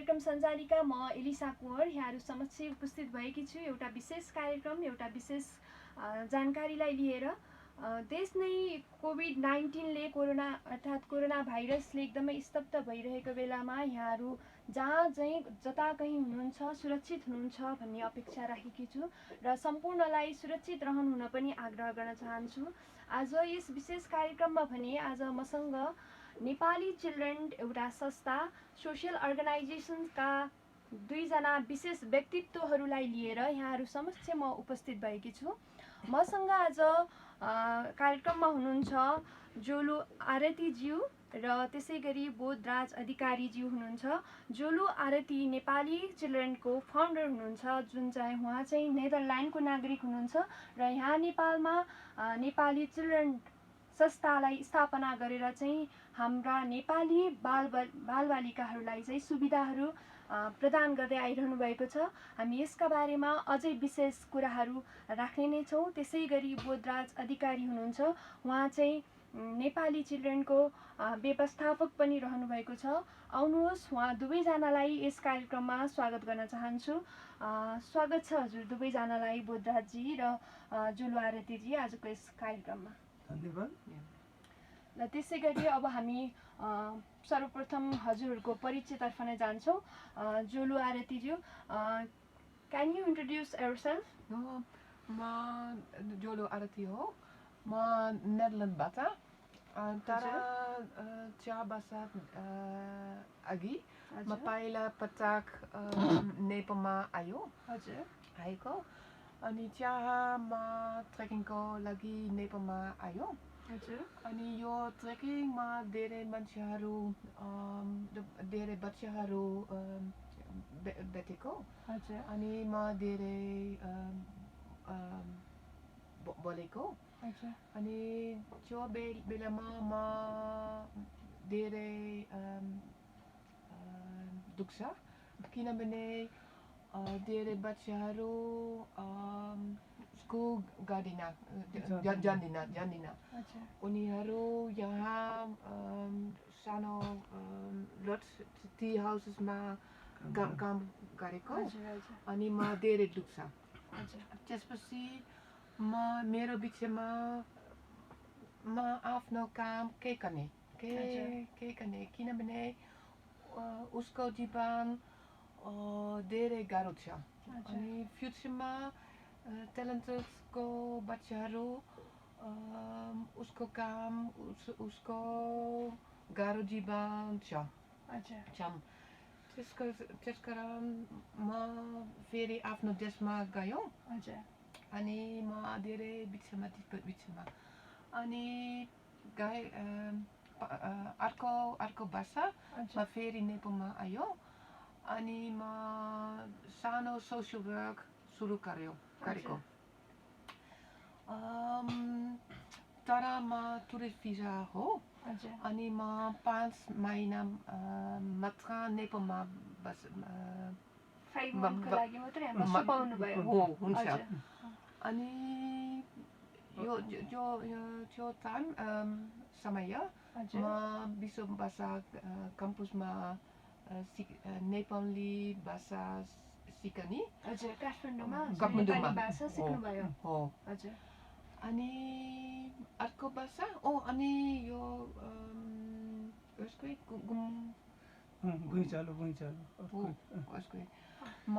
कार्यक्रम सञ्चालिका म एलिसा कुँवर यहाँहरू समक्ष उपस्थित भएकी छु एउटा विशेष कार्यक्रम, एउटा विशेष जानकारीलाई लिएर। देश नै कोभिड-19ले कोरोना भाइरसले एकदमै स्तब्ध भइरहेको बेलामा यहाँहरू जता कहीँ हुनुहुन्छ सुरक्षित हुनुहुन्छ भन्ने अपेक्षा राखेकी छु र सम्पूर्णलाई सुरक्षित रहनु हुन पनि आग्रह गर्न चाहन्छु। आज यस विशेष कार्यक्रममा भने आज मसँग नेपाली चिल्ड्रेन एउटा संस्था सोसियल अर्गनाइजेसनका दुईजना विशेष व्यक्तित्वहरूलाई लिएर यहाँहरू समक्ष म उपस्थित भएकी छु। मसँग आज कार्यक्रममा हुनुहुन्छ जोलु आरतीज्यू र त्यसै गरी बोधराज अधिकारीज्यू हुनुहुन्छ। जोलु आरती नेपाली चिल्ड्रेनको फाउन्डर हुनुहुन्छ, उहाँ चाहिँ नेदरल्यान्डको नागरिक हुनुहुन्छ र यहाँ नेपालमा नेपाली चिल्ड्रेन संस्थालाई स्थापना गरेर चाहिँ हाम्रा नेपाली बालबालिकाहरूलाई चाहिँ सुविधाहरू प्रदान गर्दै आइरहनु भएको छ। हामी यसका बारेमा अझै विशेष कुराहरू राख्ने नै छौँ। त्यसै गरी बोधराज अधिकारी हुनुहुन्छ, उहाँ चाहिँ नेपाली चिल्ड्रेनको व्यवस्थापक पनि रहनुभएको छ। आउनुहोस् उहाँ दुवैजनालाई यस कार्यक्रममा स्वागत गर्न चाहन्छु। स्वागत छ हजुर दुवैजनालाई, बोधराजजी र जोलु आरतीजी आजको यस कार्यक्रममा। धन्यवाद। र त्यसै गरी अब हामी सर्वप्रथम हजुरहरूको परिचयतर्फ नै जान्छौँ। जोलु आरतीज्यू, क्यान यू इन्ट्रोड्युस योरसेल्फ? म जोलु आरती हो। म नेदरल्यान्डबाट, तर 4 वर्ष अघि म पहिला पटक नेपालमा आएको अनि त्यहाँ म ट्रेकिङको लागि नेपालमा आयो। अनि यो ट्रेकिङमा धेरै मान्छेहरू धेरै बच्चाहरू भेटेको अनि म धेरै बोलेको। अनि त्यो बेलामा म धेरै दुख्छ किनभने धेरै बच्चाहरू स्कुल जान्दिन। उनीहरू यहाँ सानो टी हाउसेसमा काम गरेको अनि म धेरै दुख्छ। त्यसपछि मेरो विषयमा म आफ्नो काम के गर्ने किनभने उसको जीवन धेरै गाह्रो छ। अनि फ्युचरमा ट्यालेन्टेडको बच्चाहरू उसको काम उसको गाह्रो जीवन छ। त्यसकारण म फेरि आफ्नो देशमा गयो अनि म धेरै बिचमा अनि अर्को वर्ष म फेरि नेपालमा आयो अनि म सानो सोसियल वर्क सुरु गरेको। तर म टुरिस्ट भिजा हो अनि म 5 महिना मात्र नेपालमा हुन्छ। अनि यो टाइम समय म विश्व भाषा क्याम्पसमा नेपाली भाषा सिक्ने काठमाडौँमा हो। अनि अर्को भाषा अनि यो भुइँचालो म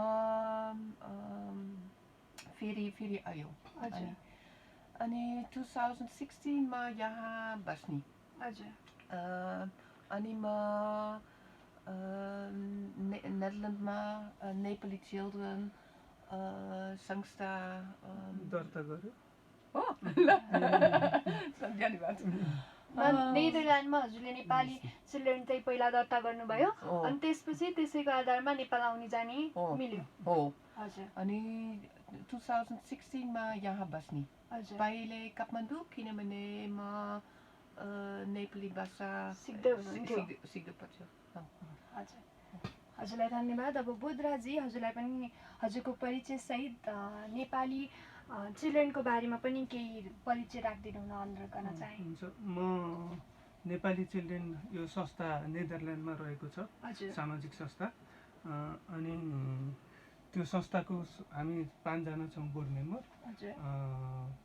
फेरि आयो अनि 2016 मा यहाँ बस्ने। अनि म नेदरल्यान्डमा नेपाली चिल्ड्रेन संस्था दर्ता गर्यो। धन्यवाद। नेदरल्यान्डमा हजुरले नेपाली चिल्ड्रेन चाहिँ पहिला दर्ता गर्नुभयो अनि त्यसपछि त्यसैको आधारमा नेपाल आउने जाने मिल्यो। अनि 2016 मा यहाँ बस्ने। पहिले काठमाडौँ किनभने म नेपाली भाषा सिक्दै पर्छ। हजुरलाई धन्यवाद। अब बोधराजी, हजुरलाई पनि हजुरको परिचय सहित नेपाली चिल्ड्रेनको बारेमा पनि केही परिचय राखिदिनु हुन अनुरोध गर्न चाहन्छु। म नेपाली चिल्ड्रेन यो संस्था नेदरल्यान्डमा रहेको छ, सामाजिक संस्था अनि त्यो संस्थाको हामी 5 जना छौँ बोर्ड मेम्बर।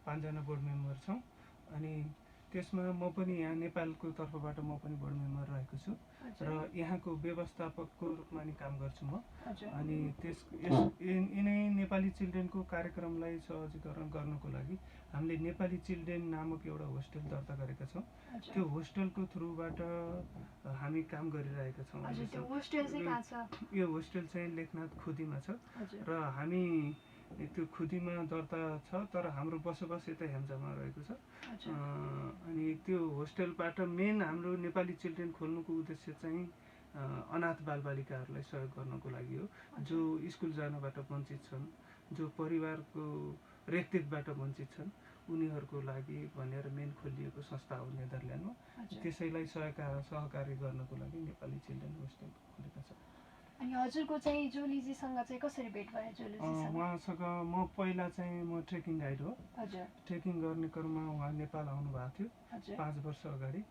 5 जना बोर्ड मेम्बर छौँ। अनि त्यसमा म पनि यहाँ नेपालको तर्फबाट म पनि बोर्ड मेम्बर रहेको छु र यहाँको व्यवस्थापकको रूपमा नि काम गर्छु म। अनि यिनै नेपाली चिल्ड्रेनको कार्यक्रमलाई सहजीकरण गर्नको लागि हामीले नेपाली चिल्ड्रेन नामक एउटा होस्टेल दर्ता गरेका छौँ। त्यो होस्टेलको थ्रुबाट हामी काम गरिरहेका छौँ। यो होस्टेल चाहिँ लेखनाथ खुदीमा छ र हामी त्यो खुदीमा दर्ता छ, तर हाम्रो बसोबास यता हेम्चामा रहेको छ। अनि त्यो होस्टेलबाट मेन हाम्रो नेपाली चिल्ड्रेन खोल्नुको उद्देश्य चाहिँ अनाथ बालबालिकाहरूलाई सहयोग गर्नको लागि हो, जो स्कुल जानबाट वञ्चित छन्, जो परिवारको रेखदेखबाट वञ्चित छन्, उनीहरूको लागि भनेर मेन खोलिएको संस्था हो नेदरल्यान्डमा। त्यसैलाई सहकारी गर्नको लागि नेपाली चिल्ड्रेन होस्टेल खोलेका छन्। अनि हजुरको चाहिँ जोलीजीसँग चाहिँ कसरी भेट भयो? जोलीजीसँग उहाँसँग म पहिला चाहिँ म ट्रेकिङ गाइड हो। ट्रेकिङ गर्ने क्रममा उहाँ नेपाल आउनु भएको थियो 5 वर्ष अगाडि।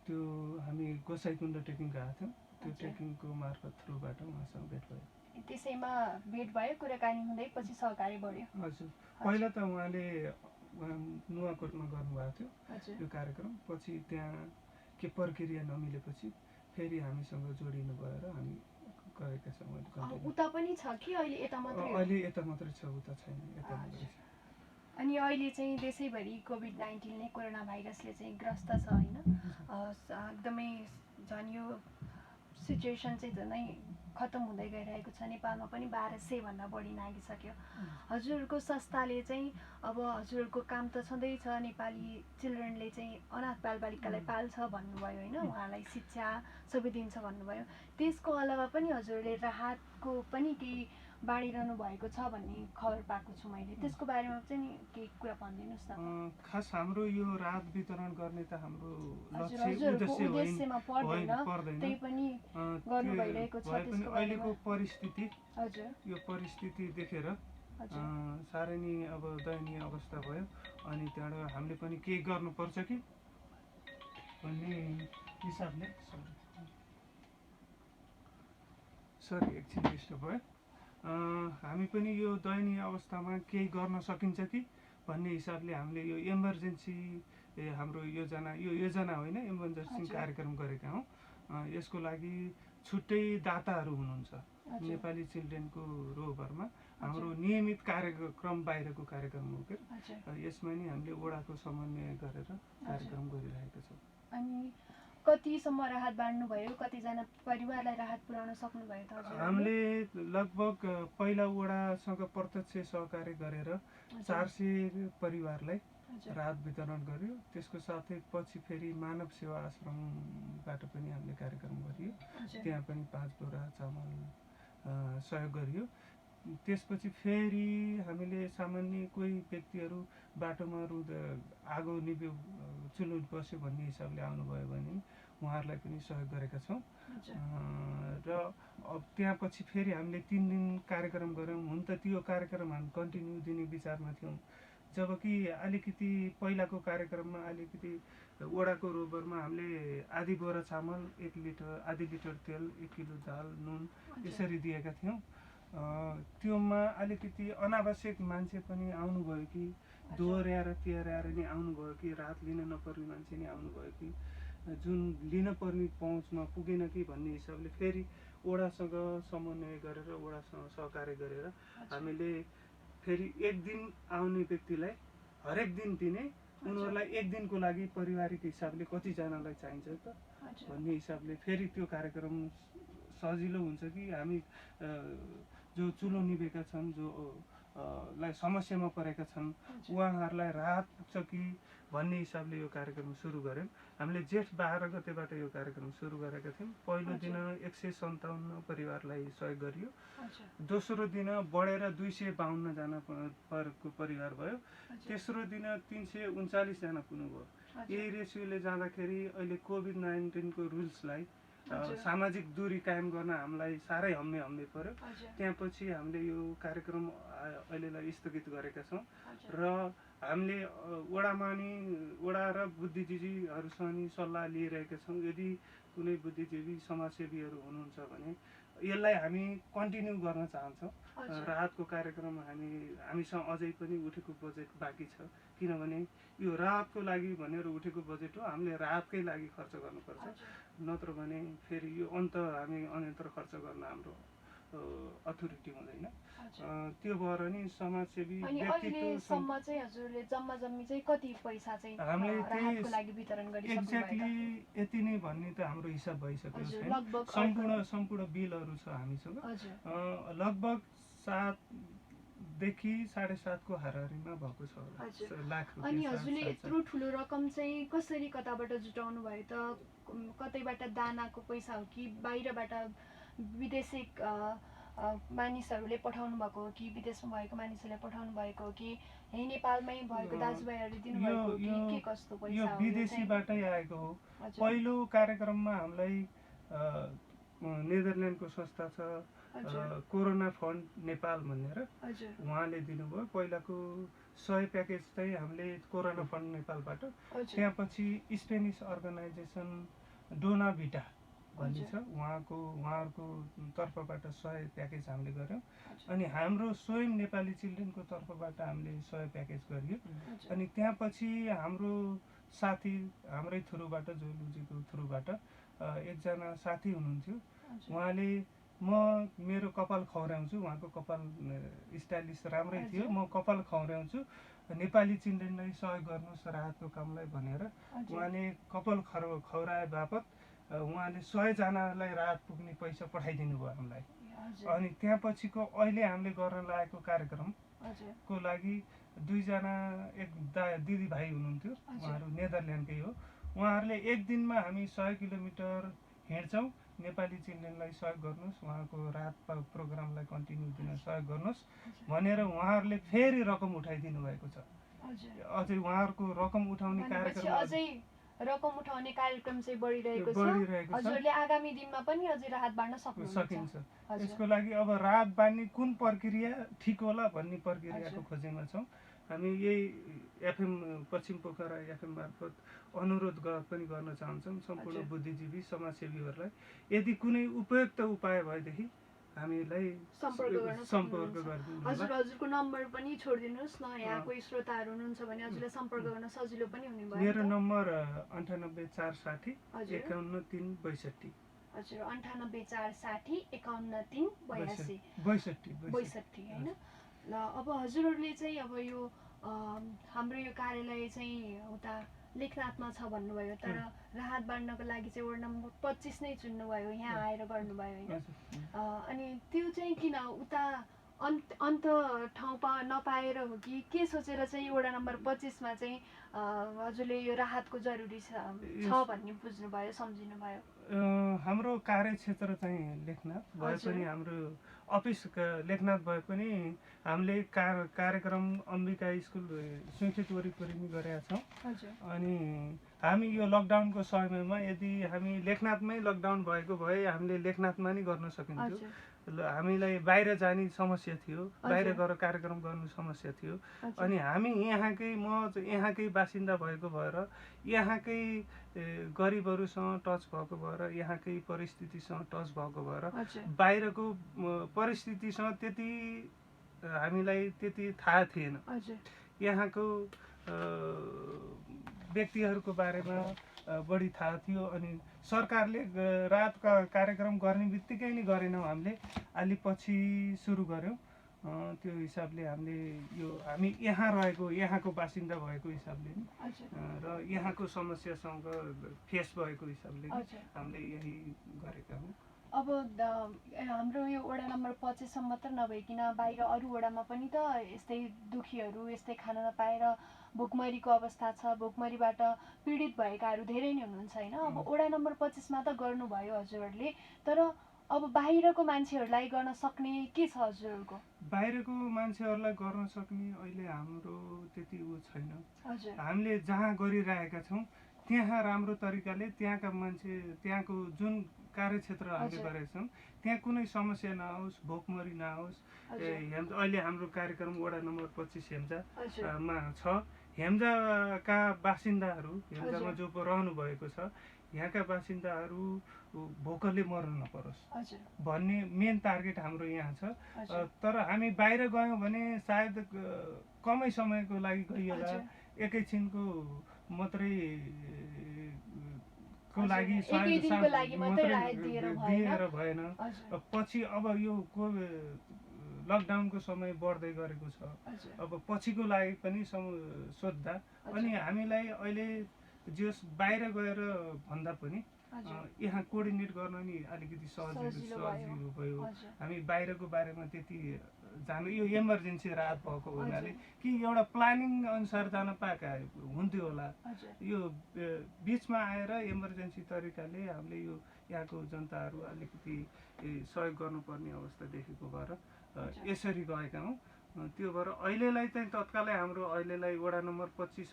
त्यो हामी गोसाइकुण्ड ट्रेकिङ गएको थियौँ। त्यो ट्रेकिङको मार्फत थ्रुबाट उहाँसँग भेट भयो। त्यसैमा भेट भयो, कुराकानी हुँदै पछि सहकारी बढ्यो। हजुर, पहिला त उहाँले नुवाकोटमा गर्नुभएको थियो यो कार्यक्रम। पछि त्यहाँ के प्रक्रिया नमिलेपछि फेरि हामीसँग जोडिनु भएर हामी गरेका छौँ। उता पनि छ कि अहिले यता मात्रै? अहिले यता मात्रै छ, उता छैन, यता मात्रै छ। अनि अहिले चाहिँ देशैभरि कोभिड-19 नै कोरोना भाइरसले चाहिँ ग्रस्त छ होइन? एकदमै झन् यो सिचुएसन चाहिँ झनै खतम हुँदै गइरहेको छ। नेपालमा पनि 1200 भन्दा बढी नागिसक्यो। हजुरको संस्थाले चाहिँ अब हजुरको काम त छँदैछ, नेपाली चिल्ड्रेनले चाहिँ अनाथ बालबालिकालाई पाल्छ भन्नुभयो होइन, उहाँलाई शिक्षा सबै दिन्छ भन्नुभयो। त्यसको अलावा पनि हजुरले राहतको पनि केही बाँडिरहनु भएको छ भन्ने खबर पाएको छु मैले। त्यसको बारेमा चाहिँ केही कुरा भनिदिनुहोस् न। खास हाम्रो यो राहत वितरण गर्ने त हाम्रो उद्देश्यमा पर्दैन, त्यही पनि गर्नु भइरहेको छ। अहिलेको परिस्थिति, यो परिस्थिति देखेर साह्रै नै अब दयनीय अवस्था भयो। अनि त्यहाँबाट हामीले पनि केही गर्नुपर्छ कि भन्ने हिसाबले एकछिन डिस्टर्ब भयो। हामी पनि यो दयनीय अवस्थामा केही गर्न सकिन्छ कि भन्ने हिसाबले हामीले यो इमर्जेन्सी हाम्रो योजना होइन, इमर्जेन्सी कार्यक्रम गरेका हौँ। यसको लागि छुट्टै दाताहरू हुनुहुन्छ नेपाली चिल्ड्रेनको रोभरमा। हाम्रो नियमित कार्यक्रम बाहिरको कार्यक्रम हो कि यसमा नि हामीले वडाको समन्वय गरेर कार्यक्रम गरिरहेका छौँ। अनि कतिसम्म राहत बाँड्नु भयो? कतिजना परिवारलाई राहत पुर्याउन सक्नुभयो त हजुर? हामीले लगभग पहिला वडासँग प्रत्यक्ष सहकारी गरेर 400 परिवारलाई राहत वितरण गर्यो। त्यसको साथै पछि फेरि मानव सेवा आश्रमबाट पनि हामीले कार्यक्रम गरियो। त्यहाँ पनि 5 बोरा चामल सहयोग गरियो। त्यसपछि फेरि हामीले सामान्य कोही व्यक्तिहरू बाटोमा आगो निभ्यो, चुलो बस्यो भन्ने हिसाबले आउनुभयो भने उहाँहरूलाई पनि सहयोग गरेका छौँ। र अब त्यहाँ पछि फेरि हामीले 3 दिन कार्यक्रम गऱ्यौँ। हुन त त्यो कार्यक्रम हामी कन्टिन्यू दिने विचारमा थियौँ, जबकि अलिकति पहिलाको कार्यक्रममा अलिकति वडाको रोबरमा हामीले आधी बोरा चामल, 1 लिटर, आधी लिटर तेल, 1 किलो दाल, नुन यसरी दिएका थियौँ। त्योमा अलिकति अनावश्यक मान्छे पनि आउनुभयो कि, दोहोऱ्याएर तिहार्याएर नि आउनुभयो कि, राहत लिन नपर्ने मान्छे नि आउनुभयो कि, जुन लिन पर्ने पहुँचमा पुगेन कि भन्ने हिसाबले फेरि वडासँग समन्वय गरेर, वडासँग सहकार्य गरेर हामीले फेरि 1 दिन आउने व्यक्तिलाई हरेक दिन दिने, उनीहरूलाई 1 दिनको लागि पारिवारिक हिसाबले कतिजनालाई चाहिन्छ त भन्ने हिसाबले फेरि त्यो कार्यक्रम सजिलो हुन्छ कि हामी जो चुलो निभेका छन्, जो लाई समस्यामा परेका छन्, उहाँहरूलाई राहत पुग्छ कि भन्ने हिसाबले यो कार्यक्रम सुरु गऱ्यौँ। हामीले जेठ 12 गतेबाट यो कार्यक्रम सुरु गरेका थियौँ। पहिलो दिन 157 परिवारलाई सहयोग गरियो। दोस्रो दिन बढेर 252 जना परिवार भयो। तेस्रो दिन 339 जना पुग्नुभयो। यही रेसियोले जाँदाखेरि अहिले कोभिड-19 को रुल्सलाई सामाजिक दूरी कायम गर्न हामीलाई साह्रै हम्मे पर्यो। त्यहाँ पछि हामीले यो कार्यक्रम अहिलेलाई स्थगित गरेका छौँ र हामीले वडा र बुद्धिजीवीहरूसँग नि सल्लाह लिइरहेका छौँ। यदि कुनै बुद्धिजीवी समाजसेवीहरू हुनुहुन्छ भने यसलाई हामी कन्टिन्यू गर्न चाहन्छौँ। राहतको कार्यक्रम हामीसँग अझै पनि उठेको बजेट बाँकी छ, किनभने यो राहतको लागि भनेर उठेको बजेट हो, हामीले राहतकै लागि खर्च गर्नुपर्छ, नत्र भने फेरि यो हामी अन्यत्र खर्च गर्न हाम्रो अथोरिटी हुँदैन। त्यो भएर नि समाजसेवी व्यक्तित्वसम्म चाहिँ हजुरले जम्मा जम्मी चाहिँ कति पैसा चाहिँ हामीले राहतको लागि वितरण गरिसक्नु भएको? एक्ज्याक्टली यति नै भन्ने त हाम्रो हिसाब भइसकेको छैन। सम्पूर्ण बिलहरू छ हामीसँग, लगभग 7 देखि 7.5 को हाराहारीमा भएको छ लाख रुपैयाँ। अनि हजुरले यत्रो ठुलो रकम चाहिँ कसरी कताबाट जुटाउनु भयो त? कतैबाट दानाको पैसा हो कि बाहिरबाट विदेशी मानिसहरूले पठाउनु भएको हो कि विदेशमा भएको मानिसहरूले पठाउनु भएको हो कि यही नेपालमै भएको दाजुभाइहरूले दिनुभएको हो कि के कस्तो पैसा हो? यो विदेशीबाटै आएको हो। पहिलो कार्यक्रममा हामीलाई नेदरल्यान्डको संस्था छ कोरोना फन्ड नेपाल भनेर, उहाँले दिनुभयो पहिलाको 100 प्याकेज चाहिँ हामीले कोरोना फन्ड नेपालबाट। त्यहाँपछि स्पेनिस अर्गनाइजेसन डोनाभिटा भन्ने छ, उहाँहरूको तर्फबाट 100 प्याकेज हामीले गऱ्यौँ। अनि हाम्रो स्वयं नेपाली चिल्ड्रेनको तर्फबाट हामीले 100 प्याकेज गरियो। अनि त्यहाँपछि हाम्रो साथी हाम्रै थ्रुबाट, जोलुजीको थ्रुबाट एकजना साथी हुनुहुन्थ्यो, उहाँले मेरो कपाल खौराउँछु, उहाँको कपाल स्टाइलिस राम्रै थियो, म कपाल खौराउँछु, नेपाली चिल्ड्रेनलाई सहयोग गर्नुहोस् राहतको कामलाई भनेर उहाँले कपाल खौराए बापत उहाँले 100 जनालाई राहत पुग्ने पैसा पठाइदिनु भयो हामीलाई। अनि त्यहाँपछिको अहिले हामीले गर्न लागेको कार्यक्रमको लागि 2 जना एक दिदी भाइ हुनुहुन्थ्यो, उहाँहरू नेदरल्यान्डकै हो। उहाँहरूले एक दिनमा हामी 100 किलोमिटर हिँड्छौँ, नेपाली चिल्ड्रेनलाई सहयोग गर्नुहोस्, उहाँको राहत प्रोग्रामलाई कन्टिन्यू दिन सहयोग गर्नुहोस् भनेर उहाँहरूले फेरि रकम उठाइदिनु भएको छ। अझै उहाँहरूको रकम उठाउने रकम उठाउने कार्यक्रम चाहिँ बढिरहेको छ। हजुरले आगामी दिनमा पनि अझै राहत बाँड्न सकिन्छ। यसको लागि अब राहत बाँड्ने कुन प्रक्रिया ठिक होला भन्ने प्रक्रियाको खोजीमा छौँ। हामी यही एफएम पश्चिम पोखरा एफएम मार्फत अनुरोध पनि गर्न चाहन्छौँ सम्पूर्ण बुद्धिजीवी समाजसेवीहरूलाई, यदि कुनै उपयुक्त उपाय भएदेखि हामीलाई सम्पर्क गरिदिनु। हजुरको नम्बर पनि छोडिदिनुहोस् न, यहाँ कोही श्रोताहरू हुनुहुन्छ भने हजुरलाई सम्पर्क गर्न सजिलो पनि हुने भयो। मेरो नम्बर 98 460 51 3 62। हजुर 98 460 51 3 62 हैन। ल अब हजुरहरूले चाहिँ अब यो हाम्रो यो कार्यालय चाहिँ उता लेखनाथमा छ भन्नुभयो, तर राहत बाँड्नको लागि चाहिँ वडा नम्बर 25 नै चुन्नुभयो, यहाँ आएर गर्नुभयो होइन। अनि त्यो चाहिँ किन उता अन्त ठाउँ नपाएर हो कि के सोचेर चाहिँ वडा नम्बर 25 मा चाहिँ हजुरले यो राहतको जरुरी छ भन्ने बुझ्नुभयो, सम्झिनुभयो? हाम्रो कार्यक्षेत्र चाहिँ लेखनाथ भए पनि, हाम्रो अफिस लेखनाथ भए पनि हामीले कार्यक्रम अम्बिका स्कुल सुर्खेत वरिपरि पनि गरेका छौँ। अनि हामी यो लकडाउनको समयमा यदि हामी लेखनाथमै लकडाउन भएको भए हामीले लेखनाथमा नि गर्न सकिन्थ्यो। हामीलाई बाहिर जाने समस्या थियो, बाहिर गएर कार्यक्रम गर्नु समस्या थियो। अनि हामी यहाँकै बासिन्दा भएको भएर, यहाँकै गरिबहरूसँग टच भएको भएर, यहाँकै परिस्थितिसँग टच भएको भएर बाहिरको परिस्थितिसँग हामीलाई त्यति थाहा थिएन। यहाँको व्यक्तिहरूको बारेमा बढी थाहा थियो। अनि सरकारले राहतका कार्यक्रम गर्ने बित्तिकै नै गरेनौँ, हामीले अलि पछि सुरु गऱ्यौँ। त्यो हिसाबले हामी यहाँ रहेको, यहाँको बासिन्दा भएको हिसाबले र यहाँको समस्यासँग फेस भएको हिसाबले हामीले यही गरेका हौँ। अब हाम्रो यो वडा नम्बर 25 मात्र नभइकन बाहिर अरू वडामा पनि त यस्तै दुखीहरू, यस्तै खान नपाएर भोकमरीको अवस्था छ, भोकमरीबाट पीडित भएकाहरू धेरै नै हुनुहुन्छ होइन। अब वडा नम्बर 25 मा त गर्नुभयो हजुरहरूले, तर अब बाहिरको मान्छेहरूलाई गर्न सक्ने के छ हजुरहरूको? बाहिरको मान्छेहरूलाई गर्न सक्ने अहिले हाम्रो त्यति छैन। हामीले जहाँ गरिरहेका छौँ त्यहाँ राम्रो तरिकाले त्यहाँको जुन कार्यक्षेत्र हामीले गरेका छौँ त्यहाँ कुनै समस्या नआओस्, भोकमरी नआओस्। अहिले हाम्रो कार्यक्रम वडा नम्बर 25 हेम्जामा छ। हेम्जाका बासिन्दाहरू, हेम्जामा जो रहनु भएको छ, यहाँका बासिन्दाहरू भोकले मर्नु नपरोस् हजुर भन्ने मेन टार्गेट हाम्रो यहाँ छ। हजुर तर हामी बाहिर गयौँ भने सायद कमै समयको लागि गइएला, हजुर एकैछिनको मात्रै को हजुर, लागि एकै दिनको लागि मात्रै राहत दिएर भएन। हजुर पछि अब यो लकडाउनको समय बढ्दै गरेको छ। हजुर अब पछिको लागि पनि सोध्दा अनि हामीलाई अहिले जस बाहिर गएर भन्दा पनि हजुर यहाँ कोअर्डिनेट गर्न नि अलिकति सजिलो भयो। हजुर हामी बाहिरको बारेमा त्यति जानु, यो इमर्जेन्सी राहत भएको हुनाले कि एउटा प्लानिङ अनुसार जान पाएका हुन्थ्यो होला। हजुर यो बिचमा आएर इमर्जेन्सी तरिकाले हामीले यो यहाँको जनताहरू अलिकति सहयोग गर्नुपर्ने अवस्था देखेको भएर यसरी गएका हौँ। त्यो भएर अहिलेलाई चाहिँ तत्कालै हाम्रो अहिलेलाई वडा नम्बर 25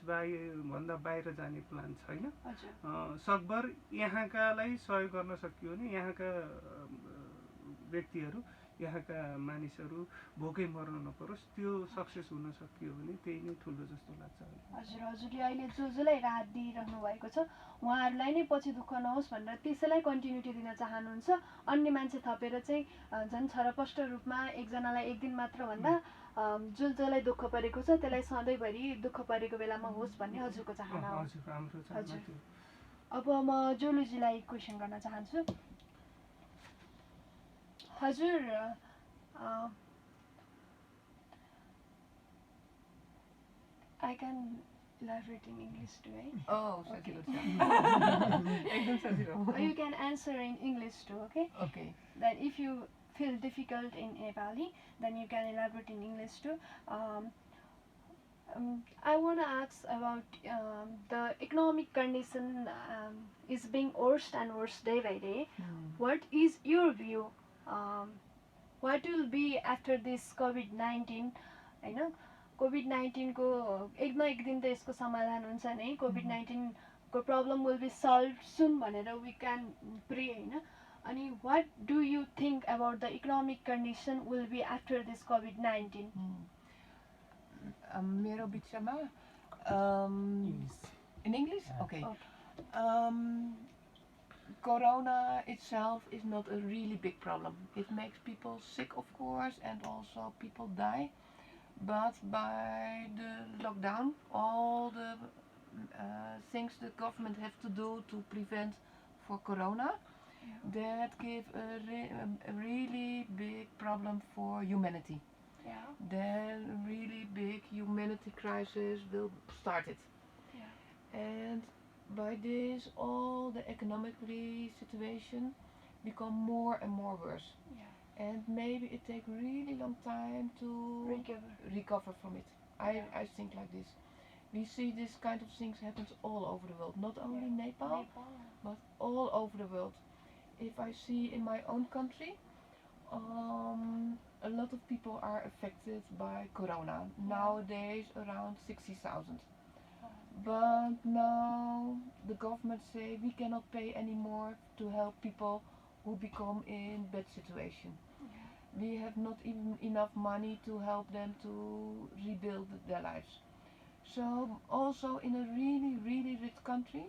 भन्दा बाहिर जाने प्लान छैन। हजुर सकभर यहाँकालाई सहयोग गर्न सकियो भने यहाँका व्यक्तिहरू, यहाँका मानिसहरू भोकै मर्न नपरोस्, त्यो सक्सेस हुन सकियो भने त्यही नै ठुलो जस्तो लाग्छ। हजुर हजुरले अहिले जसलाई राहत दिइरहनु भएको छ उहाँहरूलाई नै पछि दुःख नहोस् भनेर त्यसैलाई कन्टिन्युटी दिन चाहनुहुन्छ। अन्य मान्छे थपेर चाहिँ झन् छरपष्ट रूपमा एकजनालाई एक दिन मात्र भन्दा जसलाई दुःख परेको छ त्यसलाई सधैँभरि दुःख परेको बेलामा होस् भन्ने हजुरको चाहना हो। हजुर अब म जोलुजीलाई क्वेसन गर्न चाहन्छु। हजुर I can elaborate in English too, right? Oh, Okay. Ekdam sajilo. You can answer in English too, okay? Okay. That if you feel difficult in Nepali, then you can elaborate in English too. I want to ask about the economic condition is being worse and worse day by day. What is your view? What will be after this COVID-19? होइन COVID-19 को एक न एक दिन त यसको समाधान हुन्छ नै। कोभिड-19 को problem will be solve soon भनेर वी क्यान प्रे होइन। अनि what do you think about the economic condition will be after this कोभिड-19? मेरो विचारमा in English? Okay. Corona itself is not a really big problem. It makes people sick, of course, and also people die. But by the lockdown, all the things the government have to do to prevent for corona, that give a really big problem for humanity. Then really big humanity crisis will start it. And by this, all the economically situation become more and more worse. And maybe it take really long time to recover from it. I think like this. We see this kind of things happens all over the world, not only Nepal, but all over the world. If I see in my own country, a lot of people are affected by corona. Nowadays around 60,000. But now the government say we cannot pay anymore to help people who become in bad situation. We have not even enough money to help them to rebuild their lives. So also in a really, really rich country,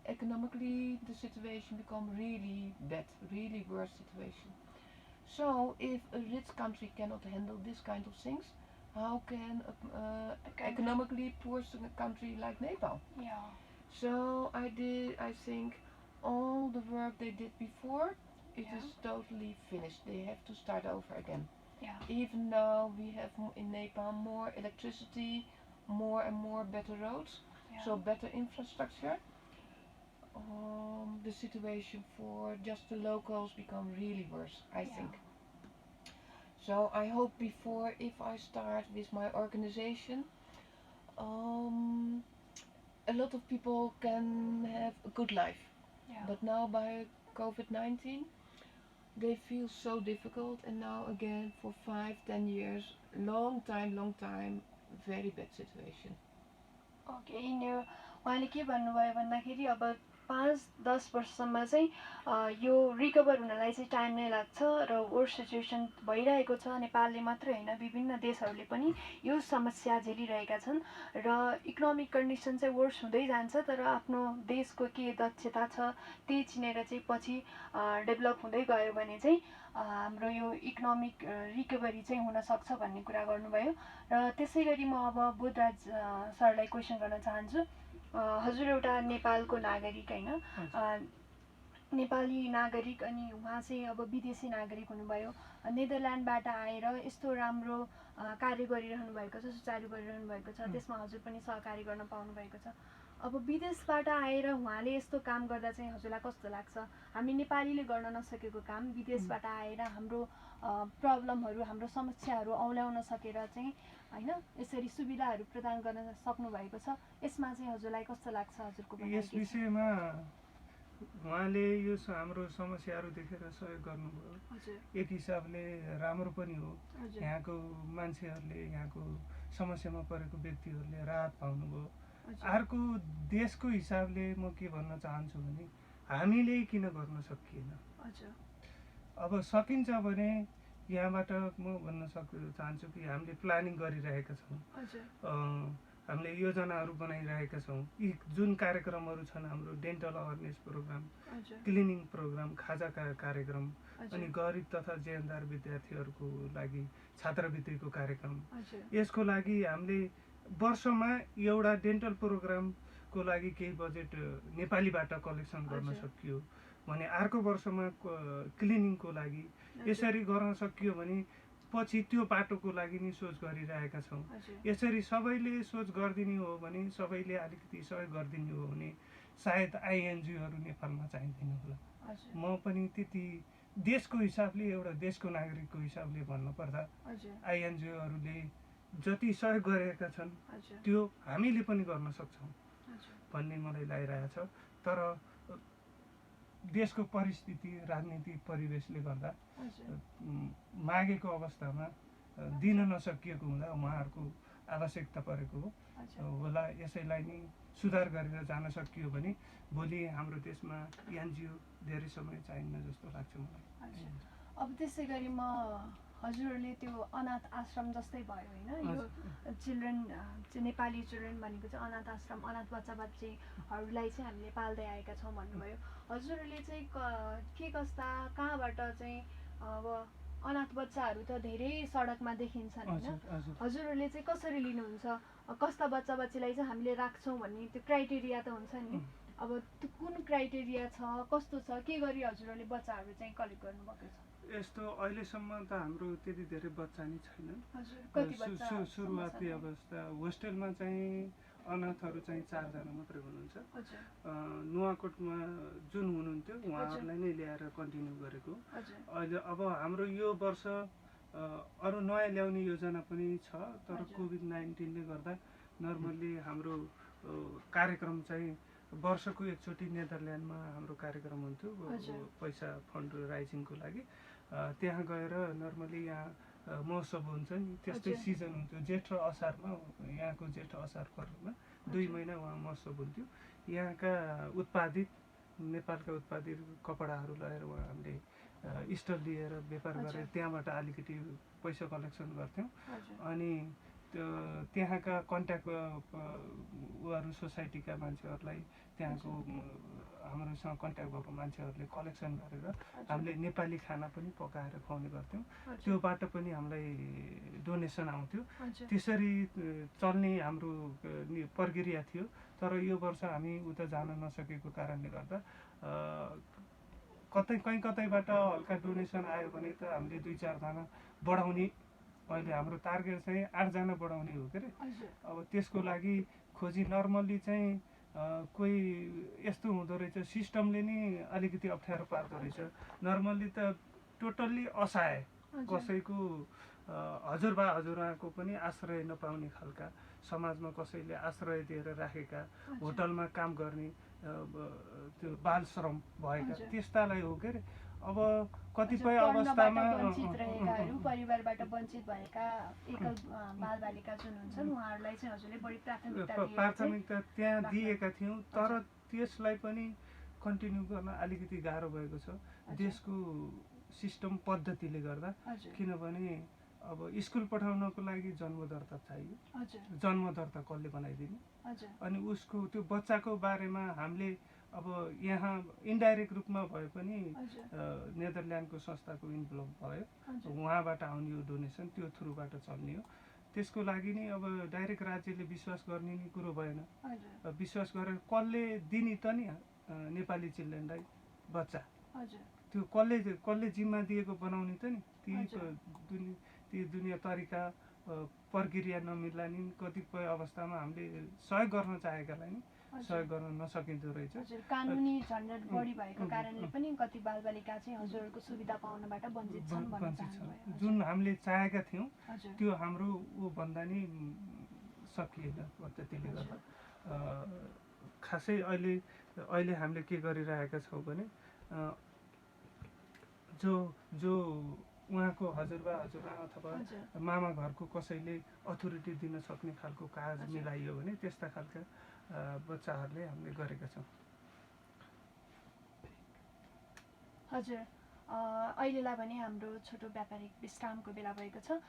economically the situation become really bad, really worse situation. So if a rich country cannot handle this kind of things, how can economically poor country like Nepal? So I think all the work they did before, it is totally finished. They have to start over again. Even though we have in Nepal more electricity, more and more better roads, so better infrastructure, the situation for just the locals become really worse, I think. So I hope before, if I start with my organization, a lot of people can have a good life. But now by COVID-19, they feel so difficult, and now again for 5-10 years, long time, very bad situation. Okay, उहाँले के भन्नुभयो भन्दाखेरि अब 5-10 वर्षसम्म चाहिँ यो recover हुनलाई चाहिँ टाइम नै लाग्छ र वर्स सिचुएसन भइरहेको छ। नेपालले मात्रै होइन विभिन्न देशहरूले पनि यो समस्या झेलिरहेका छन् र इकोनोमिक कन्डिसन चाहिँ वर्स हुँदै जान्छ, तर आफ्नो देशको के दक्षता छ त्यही चिनेर चाहिँ पछि डेभलप हुँदै गयो भने चाहिँ हाम्रो यो इकोनोमिक रिकभरी चाहिँ हुनसक्छ भन्ने कुरा गर्नुभयो। र त्यसै गरी म अब बुद्धराज सरलाई क्वेसन गर्न चाहन्छु। हजुर एउटा नेपालको नागरिक होइन, नेपाली नागरिक, अनि उहाँ चाहिँ अब विदेशी नागरिक हुनुभयो, नेदरल्यान्डबाट आएर यस्तो राम्रो कार्य गरिरहनु भएको छ, सुचारू गरिरहनु भएको छ, त्यसमा हजुर पनि सहकारी गर्न पाउनु भएको छ। अब विदेशबाट आएर उहाँले यस्तो काम गर्दा चाहिँ हजुरलाई कस्तो लाग्छ? हामी नेपालीले गर्न नसकेको काम विदेशबाट आएर हाम्रो प्रब्लमहरू, हाम्रो समस्याहरू औल्याउन सकेर चाहिँ होइन यसरी सुविधाहरू प्रदान गर्न सक्नु भएको छ, यसमा चाहिँ हजुरलाई कस्तो लाग्छ? हजुरको यस विषयमा उहाँले यो हाम्रो समस्याहरू देखेर सहयोग गर्नुभयो। एक हिसाबले राम्रो पनि हो। यहाँको मान्छेहरूले, यहाँको समस्यामा परेको व्यक्तिहरूले राहत पाउनुभयो। अर्को देशको हिसाबले म के भन्न चाहन्छु भने हामीले किन गर्न सकिएन? अब सकिन्छ भने यहाँबाट म भन्न चाहन्छु कि हामीले प्लानिङ गरिरहेका छौँ, हामीले योजनाहरू बनाइरहेका छौँ। यी जुन कार्यक्रमहरू छन् हाम्रो dental awareness programme, cleaning programme, खाजा कार्यक्रम, अनि गरिब तथा जेहेन्दार विद्यार्थीहरूको लागि छात्रवृत्तिको कार्यक्रम, यसको लागि हामीले वर्षमा एउटा डेन्टल प्रोग्रामको लागि केही बजेट नेपालीबाट कलेक्सन गर्न सकियो भने अर्को वर्षमा क्लिनिङको लागि यसरी गर्न सकियो भने पछि त्यो बाटोको लागि नि सोच गरिरहेका छौँ। यसरी सबैले सोच गरिदिने हो भने, सबैले अलिकति सहयोग गरिदिने हो भने सायद आइएनजिओहरू नेपालमा चाहिँदैन होला। म पनि त्यति देशको हिसाबले, एउटा देशको नागरिकको हिसाबले भन्नुपर्दा आइएनजिओहरूले जति सहयोग गरेका छन् त्यो हामीले पनि गर्न सक्छौँ भन्ने मलाई लागिरहेछ। तर देशको परिस्थिति, राजनीतिक परिवेशले गर्दा मागेको अवस्थामा दिन नसकिएको हुँदा उहाँहरूको आवश्यकता परेको होला। यसैलाई नै सुधार गरेर जान सकियो भने भोलि हाम्रो देशमा एनजिओ धेरै समय चाहिन्न जस्तो लाग्छ मलाई। अब त्यसै गरी म हजुरहरूले त्यो अनाथ आश्रम जस्तै भयो होइन, यो चिल्ड्रेन नेपाली चिल्ड्रेन भनेको चाहिँ अनाथ आश्रम, अनाथ बच्चा बच्चीहरूलाई चाहिँ हामीले पाल्दै आएका छौँ भन्नुभयो। हजुरहरूले चाहिँ के कस्ता कहाँबाट चाहिँ अब अनाथ बच्चाहरू त धेरै सडकमा देखिन्छन् होइन, हजुरहरूले चाहिँ कसरी लिनुहुन्छ? कस्ता बच्चा बच्चीलाई चाहिँ हामीले राख्छौँ भन्ने त्यो क्राइटेरिया त हुन्छ नि, अब त्यो कुन क्राइटेरिया छ, कस्तो छ, के गरी हजुरहरूले बच्चाहरू चाहिँ कलेक्ट गर्नुभएको छ? यस्तो अहिलेसम्म त हाम्रो त्यति धेरै बच्चा नै छैनन्। सुरुवाती अवस्था होस्टेलमा चाहिँ अनाथहरू चाहिँ 4 जना मात्रै हुनुहुन्छ। नुवाकोटमा जुन हुनुहुन्थ्यो उहाँहरूलाई नै ल्याएर कन्टिन्यू गरेको। अहिले अब हाम्रो यो वर्ष अरू नयाँ ल्याउने योजना पनि छ, तर कोभिड-19ले गर्दा नर्मल्ली हाम्रो कार्यक्रम चाहिँ वर्षको एकचोटि नेदरल्यान्डमा हाम्रो कार्यक्रम हुन्थ्यो पैसा फन्ड राइजिङको लागि। त्यहाँ गएर नर्मली यहाँ महोत्सव हुन्छ नि, त्यस्तै सिजन हुन्थ्यो जेठ र असारमा। यहाँको जेठ असार पर्वमा 2 महिना उहाँ महोत्सव हुन्थ्यो। यहाँका उत्पादित, नेपालका उत्पादित कपडाहरू लगेर उहाँ हामीले स्टल लिएर व्यापार गरेर त्यहाँबाट अलिकति पैसा कलेक्सन गर्थ्यौँ। अनि त्यहाँका कन्ट्याक्ट उहाँहरू सोसाइटीका मान्छेहरूलाई, त्यहाँको हाम्रोसँग कन्ट्याक्ट भएको मान्छेहरूले कलेक्सन गरेर हामीले नेपाली खाना पनि पकाएर खुवाउने गर्थ्यौँ। त्योबाट पनि हामीलाई डोनेसन आउँथ्यो। त्यसरी चल्ने हाम्रो प्रक्रिया थियो। तर यो वर्ष हामी उता जान नसकेको कारणले गर्दा कतैबाट हल्का डोनेसन आयो भने त हामीले 2-4 जना बढाउने, अहिले हाम्रो टार्गेट चाहिँ 8 जना बढाउने हो के अरे। अब त्यसको लागि खोजी नर्मल्ली चाहिँ कोही यस्तो हुँदो रहेछ, सिस्टमले नै अलिकति अप्ठ्यारो पार्दो रहेछ। नर्मल्ली त टोटल्ली असहाय, कसैको हजुरबा हजुरआको पनि आश्रय नपाउने खालका, समाजमा कसैले आश्रय दिएर राखेका, होटलमा काम गर्ने, त्यो बाल श्रम भएका त्यस्तालाई हो के अरे। अब कतिपय अवस्थामा परिवारबाट वञ्चित भएका एकल बालबालिका जुन हुन्छन् उहाँहरूलाई चाहिँ हजुरले बढी प्राथमिकता त्यहाँ दिएका थियौँ। तर त्यसलाई पनि कन्टिन्यू गर्न अलिकति गाह्रो भएको छ देशको सिस्टम पद्धतिले गर्दा। किनभने अब स्कुल पठाउनको लागि जन्म दर्ता चाहियो। जन्म दर्ता कसले बनाइदिने? अनि उसको त्यो बच्चाको बारेमा हामीले अब यहाँ इन्डाइरेक्ट रूपमा भए पनि नेदरल्यान्डको संस्थाको इन्भल्भ भयो, उहाँबाट आउने यो डोनेसन त्यो थ्रुबाट चल्ने हो। त्यसको लागि नि अब डाइरेक्ट राज्यले विश्वास गर्ने नि कुरो भएन। विश्वास गरेर कसले दिने त नि नेपाली चिल्ड्रेनलाई बच्चा त्यो कसले जिम्मा दिएको बनाउने त नि? ती दुनियाँ तरिका प्रक्रिया नमिल्ला नि कतिपय अवस्थामा हामीले सहयोग गर्न चाहेकालाई नि सहयोग गर्न नसकिँदो रहेछ। कानुनी झन्झट बढी भएको कारणले पनि कति बालबालिका चाहिँ हजुरहरूको सुविधा पाउनबाट वञ्चित छन् भन्न चाहनुभयो। जुन हामीले चाहेका थियौँ त्यो हाम्रो ऊ भन्दा नि सकिएन पद्धतिले गर्दा। खासै अहिले हामीले के गरिरहेका छौँ भने जो उहाँको हजुरबा हजुरआमा अथवा मामा घरको कसैले अथोरिटी दिन सक्ने खालको काज मिलाइयो भने त्यस्ता खालका बच्चाहरूले हामीले गरेका छौँ। हजुर, अहिलेलाई भने हाम्रो छोटो व्यापारिक विश्रामको बेला भएको छ।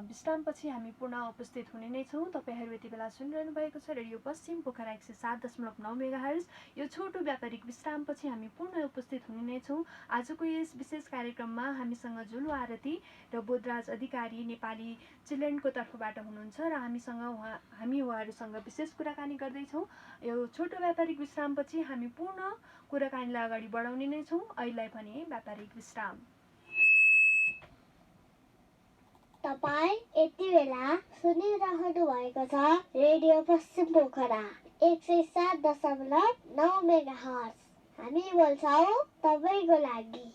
विश्रामपछि हामी पुनः उपस्थित हुने नै छौँ। तपाईँहरू यति बेला सुनिरहनु भएको छ रेडियो पश्चिम पोखरा 107.9 मेगाहर्ज। यो छोटो व्यापारिक विश्रामपछि हामी पुनः उपस्थित हुने नै छौँ। आजको यस विशेष कार्यक्रममा हामीसँग जुलु आरती र बोधराज अधिकारी नेपाली चिल्ड्रेनको तर्फबाट हुनुहुन्छ र हामी उहाँहरूसँग विशेष कुराकानी गर्दैछौँ। यो छोटो व्यापारिक विश्रामपछि हामी पुनः कुराकानीलाई अगाडि बढाउने नै छौँ। अहिलेलाई भने व्यापारिक विश्राम। तपाईँ यति बेला सुनिरहनु भएको छ रेडियो पश्चिम पोखरा 107.9 मेगाहर्ज। हामी बोल्छौँ तपाईँको लागि।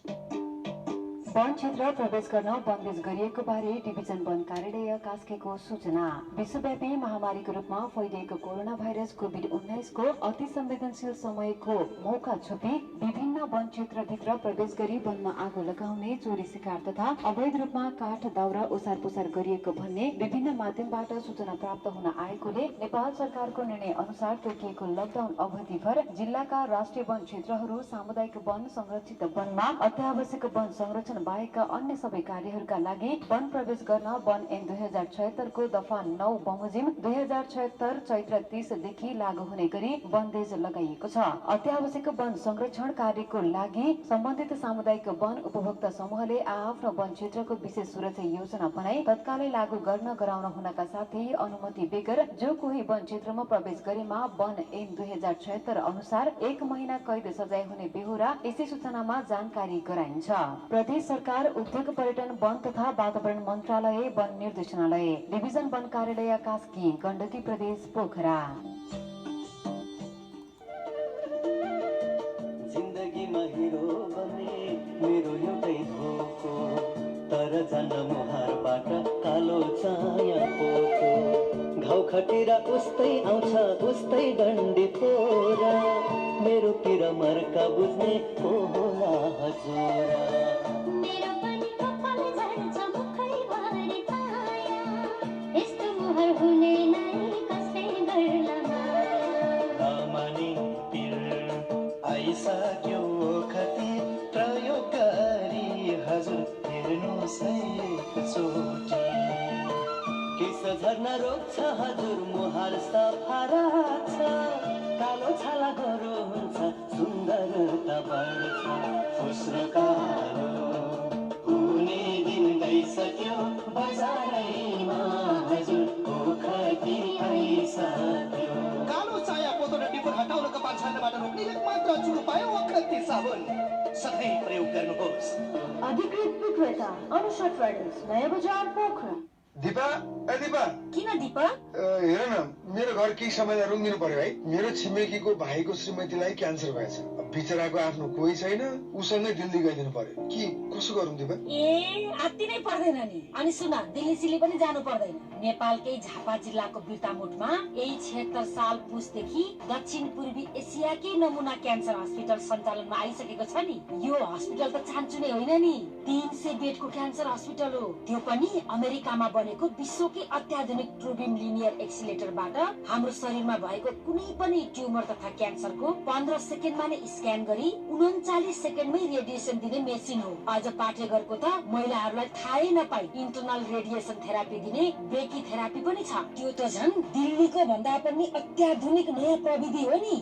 वन क्षेत्र प्रवेश गर्न बन्देज गरिएको बारे डिभिजन वन कार्यालय कास्कीको सूचना। विश्वव्यापी महामारीको रूपमा फैलिएको कोरोना भाइरस कोभिड-19 को अति संवेदनशील समयको मौका छोपी विभिन्न वन क्षेत्रभित्र प्रवेश गरी वनमा आगो लगाउने, चोरी शिकार तथा अवैध रूपमा काठ दाउरा ओसार पुसार गरिएको भन्ने विभिन्न माध्यमबाट सूचना प्राप्त हुन आएकोले नेपाल सरकारको निर्णय अनुसार तोकिएको लकडाउन अवधिभर जिल्लाका राष्ट्रिय वन क्षेत्रहरू, सामुदायिक वन, संरक्षित वनमा अत्यावश्यक वन संरक्षण बाहेकका अन्य सबै कार्यहरूका लागि वन प्रवेश गर्न वन ऐन 2076 को दफा 9 बमोजिम 2076 चैत्र 30 देखि लागू हुने गरी बन्देज लगाइएको छ। अत्यावश्यक वन संरक्षण कार्यको लागि सम्बन्धित सामुदायिक वन उपभोक्ता समूहले आफ्नो वन क्षेत्रको विशेष सुरक्षा योजना बनाई तत्कालै लागू गर्न गराउन हुनका साथै अनुमति बेगर जो कोही वन क्षेत्रमा प्रवेश गरेमा वन ऐन 2076 अनुसार 1 महिना कैद सजाय हुने बेहोरा यसै सूचनामा जानकारी गराइन्छ। प्रदेश सरकार, उद्योग पर्यटन वन तथा वातावरण मन्त्रालय, वन निर्देशनालय, डिभिजन वन कार्यालय कास्की, गण्डकी प्रदेश पोखरा। जिन्दगीमा हिरो बन्ने मेरो एउटै धोको, तर जान्न मुहारबाट कालो चाया पोको। घाउ खटेर उस्तै आउँछ उस्तै डन्डी फोरा, मेरो पिर मर्का बुझ्ने को होला हजुरा। आइसक्यो खती प्रयोग गरी हजुर हेर्नुहोस् एकचोटि, केश झर्न रोक्छ हजुर मुहार सफा राख्छ, कालो छाला गोरो हुन्छ सुन्दरता बढ्छ। फुस्रो कालो हुने दिन गइसक्यो बजारैमा हजुर ओखती आइसक्यो। कालो चाया पोतो र डिपुर हटाउनको पाछाबाट रोक्ने एकमात्र उपाय ओखती साबुन सधैँ प्रयोग गर्नुहोस्। अधिकृत विक्रेता अनुषा ट्रेडर्स, नयाँ बजार पोखरा। दिपा, ए दिपा। किन दिपा? हेर न, मेरो घर केही समयलाई रुङ्गिनु पर्यो है। मेरो छिमेकीको भाइको श्रीमतीलाई क्यान्सर भएछ। बिचराको आफ्नो कोही छैन, उसँगै दिल्ली गइदिनु पर्यो। के कसो गरौँ दिपा? अति नै पर्दैन नि। अनि सुन, दिल्ली सिली पनि जानु पर्दैन। नेपालकै झापा जिल्लाको बिर्तामोटमा यही 76 साल पुसदेखि दक्षिण पूर्वी एसियाकै नमुना क्यान्सर हस्पिटल सञ्चालनमा आइसकेको छ नि। यो हस्पिटल त चान्चुने होइन नि, 300 बेडको क्यान्सर हस्पिटल हो। त्यो पनि अमेरिकामा बनेको विश्वकै अत्याधुनिक ट्रुबिम लिनियर एक्सिलेटरबाट हाम्रो शरीरमा भएको कुनै पनि ट्युमर तथा क्यान्सरको 15 सेकेन्डमा नै स्क्यान गरी 39 सेकेन्डमै रेडिएसन दिने मेसिन हो। अझ पाठेघरको त महिलाहरूलाई थाहै नपाई इन्टरनल रेडिएसन थेरापी दिने ब्रेकी थेरापी पनि छ। त्यो त झन् दिल्लीको भन्दा पनि अत्याधुनिक नयाँ प्रविधि हो नि।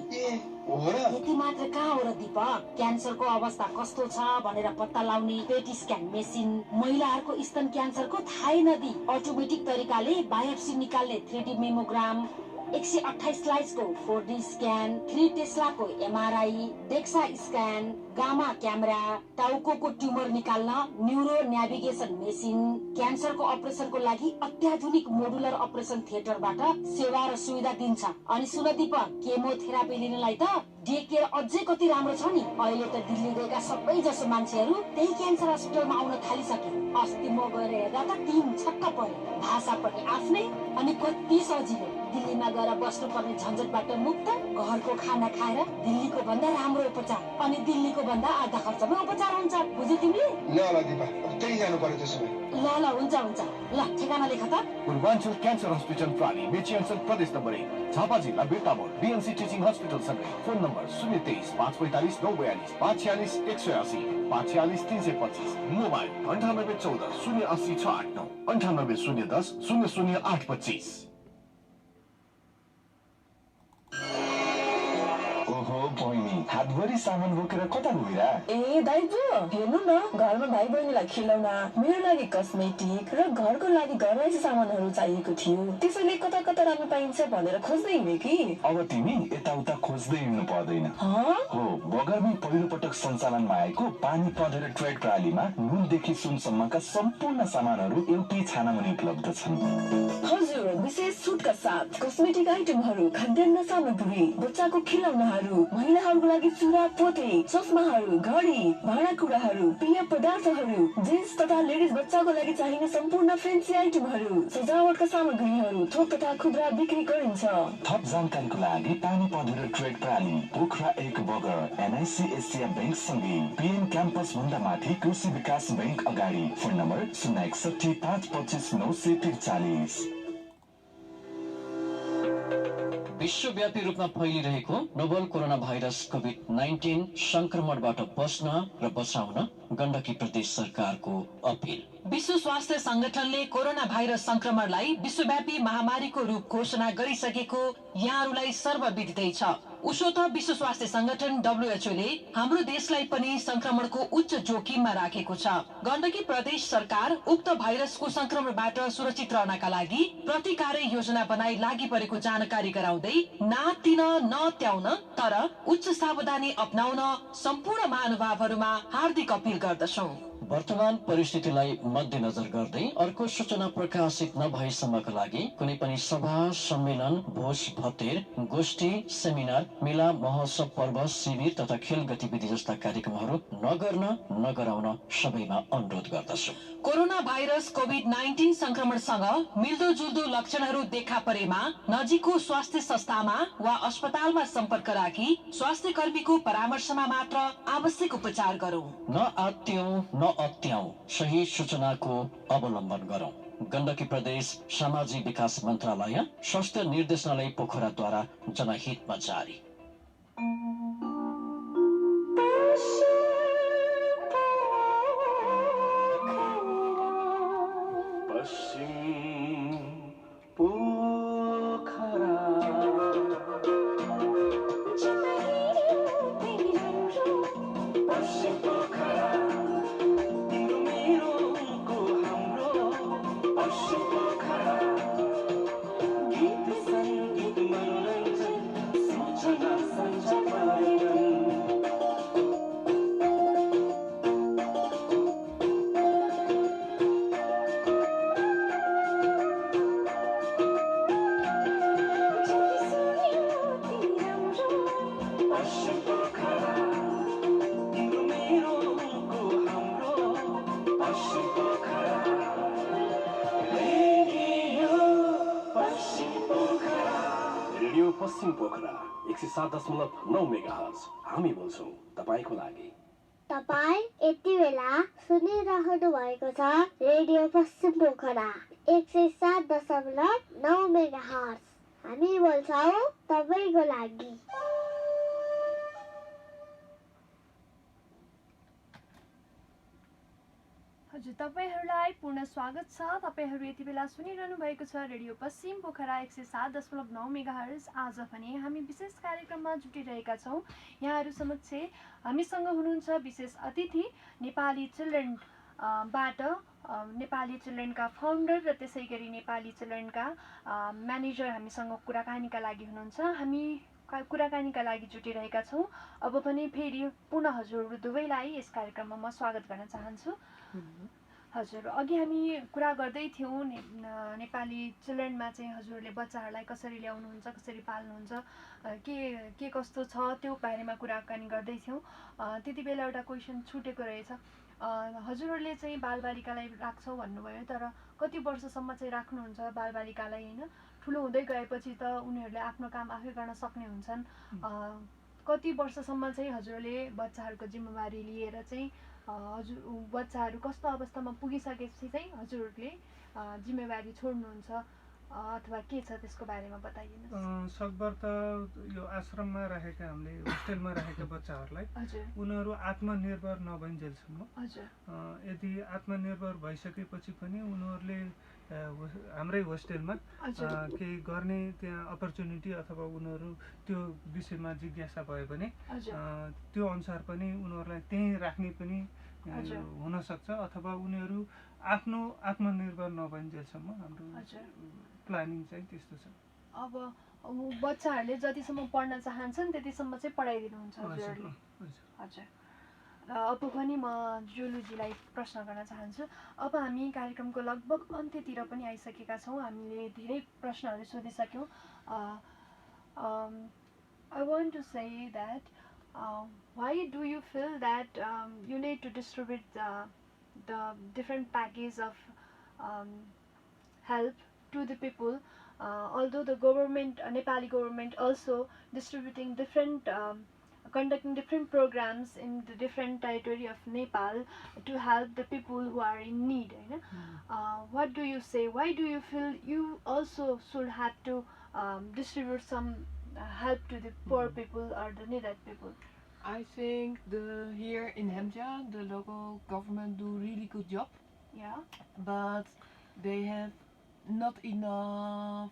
यति मात्र कहाँ हो र दीपक, क्यान्सरको अवस्था कस्तो छ भनेर पत्ता लगाउने पेटी स्क्यान मेसिन, महिलाहरूको स्तन क्यान्सरको थाहै नदी अटोमेटिक तरिकाले बायोप्सी निकाल्ने 3D मेमोग्राम, 128 स्लाइड्सको 4D स्क्यान, 3 टेस्लाको MRI, DEXA scan, gamma camera, टाउकोको ट्युमर निकाल्न न्युरो नेभिगेसन मेसिन, क्यान्सरको अपरेसनको लागि अत्याधुनिक मोडुलर अपरेसन थिएटरबाट सेवा र सुविधा दिन्छ। अनि सुन दीपक, केमोथेरापी लिनलाई त डे केयर अझै कति राम्रो छ नि। अहिले त दिल्ली गएका सबै जसो मान्छेहरू त्यही क्यान्सर अस्पतालमा आउन थालिसके। अस्ति म गएर हेर्दा त 3 छक्क परे। भाषा पनि आफ्नै अनि कति सजिलो। दिल्लीमा गएर बस्नुपर्ने झन्झटबाट मुक्त, घरको खाना खाएर दिल्लीको भन्दा राम्रो उपचार अनि दिल्लीको भन्दा आधा खर्चमा उपचार हुन्छ। बुझ्यौ तिमीले? ल दिपा, अब त्यही जानु पर्यो त्यसो भए। ल हुन्छ ल, ठेगाना लेख त। पूर्वाञ्चल क्यान्सर हस्पिटल प्राली, मेची अञ्चल प्रदेश नम्बर 1, झापा जिल्ला बिर्ता मोड, BNC टिचिङ हस्पिटल सँगै। Phone number 023 545 942 546 180 546 325। मोबाइल 9814 080 689 98 010 00825। ओहो बहिनी, हातभरि सामान बोकेर कता गइरा? ए दाइजु, हेर्नु न, घरमा भाइ बहिनीलाई खिलौना, मेरो लागि कस्मेटिक र घरको लागि घरैसी सामानहरू चाहिएको थियो। त्यसैले कता कता राम्रो पाइन्छ भनेर खोज्दै हिँडे कि। अब तिमी यताउता खोज्दै हिँड्नु पर्दैन। हो, बगरमै पहिलो पटक सञ्चालनमा आएको पानी पधेर ट्रेड प्रणालीमा नुनदेखि सुनसम्मका सम्पूर्ण सामानहरू एउटै छानामुनि उपलब्ध छन्। हजुर, विशेष छुटका साथ कस्मेटिक आइटमहरू, खाद्यान्न सामग्री, बच्चाको खिलौनाहरू, महिलाहरूको लागि चुरा पोते, चस्माहरू, घडी, भाँडाकुँडाहरू, पेय पदार्थहरू, जेन्ट्स तथा लेडिज बच्चाको लागि चाहिने सम्पूर्ण फेन्सी आइटमहरू, सजावटका सामग्रीहरू थोक तथा खुद्रा बिक्री गरिन्छ। थप जानकारीको लागि पानी पधेर ट्रेड प्रणाली, पोखरा 1 बगर, NIC एसिया बैंक सँगै PN क्याम्पस भन्दा माथि कृषि विकास बैंक अगाडि। Phone number 061 525 943। विश्वव्यापी रूपमा फैलिरहेको नोभल कोरोना भाइरस कोभिड-19 संक्रमणबाट बच्न र बचाउन गण्डकी प्रदेश सरकारको अपील। विश्व स्वास्थ्य संगठनले कोरोना भाइरस संक्रमणलाई विश्वव्यापी महामारीको रूप घोषणा गरिसकेको यहाँहरूलाई सर्वविदितै छ। उसो त विश्व स्वास्थ्य संगठन WHO ले हाम्रो देशलाई पनि संक्रमणको उच्च जोखिममा राखेको छ। गण्डकी प्रदेश सरकार उक्त भाइरसको संक्रमणबाट सुरक्षित रहनका लागि प्रतिकार्य योजना बनाई लागि परेको जानकारी गराउँदै नातिन नत्याउन तर उच्च सावधानी अपनाउन सम्पूर्ण महानुभावहरूमा हार्दिक अपील गर्दछौं। वर्तमान परिस्थितिलाई मध्यनजर गर्दै अर्को सूचना प्रकाशित नभएसम्मका लागि कुनै पनि सभा, सम्मेलन, भोज भतेर, गोष्ठी, सेमिनार, मेला, महोत्सव, पर्व, शिविर तथा खेल गतिविधि जस्ता कार्यक्रमहरू नगराउन सबैमा अनुरोध गर्दछु। कोरोना भाइरस कोभिड-19 संक्रमणसँग मिल्दोजुल्दो लक्षणहरू देखा परेमा नजिकको स्वास्थ्य संस्थामा वा अस्पतालमा सम्पर्क राखी स्वास्थ्य कर्मीको परामर्शमा मात्र आवश्यक उपचार गरौं। न आत्त्यौं न अत्याउं, सही सूचनाको अवलम्बन गरौं। गण्डकी प्रदेश सामाजिक विकास मन्त्रालय, स्वास्थ्य निर्देशनालय पोखराद्वारा जनहितमा जारी। पश्चिम पोखरा 107.9 मेगाहर्ज। हामी बोल्छौं तपाईको लागि। तपाईँ यति बेला सुनिरहनु भएको छ रेडियो पश्चिम पोखरा 107.9 मेगाहर्ज। हामी बोल्छौँ तपाईँको लागि। हजुर, तपाईँहरूलाई पुनः स्वागत छ। तपाईँहरू यति बेला सुनिरहनु भएको छ रेडियो पश्चिम पोखरा 107.9 मेगाहर्ज। आज भने हामी विशेष कार्यक्रममा जुटिरहेका छौँ। यहाँहरू समक्ष हामीसँग हुनुहुन्छ विशेष अतिथि नेपाली चिल्ड्रेन बाट नेपाली चिल्ड्रेनका फाउन्डर र त्यसै गरी नेपाली चिल्ड्रेनका म्यानेजर हामीसँग कुराकानीका लागि हुनुहुन्छ। हामी कुराकानीका लागि जुटिरहेका छौँ। अब पनि फेरि पुनः हजुरहरू दुवैलाई यस कार्यक्रममा म स्वागत गर्न चाहन्छु। हजुर, अघि हामी कुरा गर्दै थियौँ नेपाली चिल्ड्रेनमा चाहिँ हजुरहरूले बच्चाहरूलाई कसरी ल्याउनुहुन्छ, कसरी पाल्नुहुन्छ, के कस्तो छ त्यो बारेमा कुराकानी गर्दै थियौँ। त्यति बेला एउटा क्वेसन छुटेको रहेछ। हजुरहरूले चाहिँ बालबालिकालाई राख्छौँ भन्नुभयो, तर कति वर्षसम्म चाहिँ राख्नुहुन्छ बालबालिकालाई? होइन, ठुलो हुँदै गएपछि त उनीहरूले आफ्नो काम आफै गर्न सक्ने हुन्छन्। कति वर्षसम्म चाहिँ हजुरहरूले बच्चाहरूको जिम्मेवारी लिएर चाहिँ हजुर बच्चाहरू कस्तो अवस्थामा पुगिसकेपछि चाहिँ हजुरहरूले जिम्मेवारी छोड्नुहुन्छ अथवा के छ त्यसको बारेमा बताइदिनुहोस्। सकभर त यो आश्रममा राखेका हामीले होस्टेलमा राखेका बच्चाहरूलाई उनीहरू आत्मनिर्भर नभइन्जेलसम्म, यदि आत्मनिर्भर भइसकेपछि पनि उनीहरूले हाम्रै होस्टेलमा केही गर्ने त्यहाँ अपर्च्युनिटी अथवा उनीहरू त्यो विषयमा जिज्ञासा भयो भने त्यो अनुसार पनि उनीहरूलाई त्यहीँ राख्ने पनि हुनसक्छ, अथवा उनीहरू आफ्नो आत्मनिर्भर नभइन्जेलसम्म हाम्रो प्लानिङ चाहिँ त्यस्तो छ। अब बच्चाहरूले जतिसम्म पढ्न चाहन्छन् त्यतिसम्म चाहिँ पढाइदिनुहुन्छ हजुरहरूले? हजुर। अब पनि म जुलुजीलाई प्रश्न गर्न चाहन्छु। अब हामी कार्यक्रमको लगभग अन्त्यतिर पनि आइसकेका छौँ। हामीले धेरै प्रश्नहरू सोधिसक्यौँ। I want to say that why do you feel that you need to distribute the different package of help to the people, although the government, Nepali government also distributing different conducting different programs in the different territory of Nepal to help the people who are in need. What do you say? Why do you feel you also should have to distribute some help to the poor people or the needed people? I think here in Hemja, the local government do really good job. Yeah. But they have not enough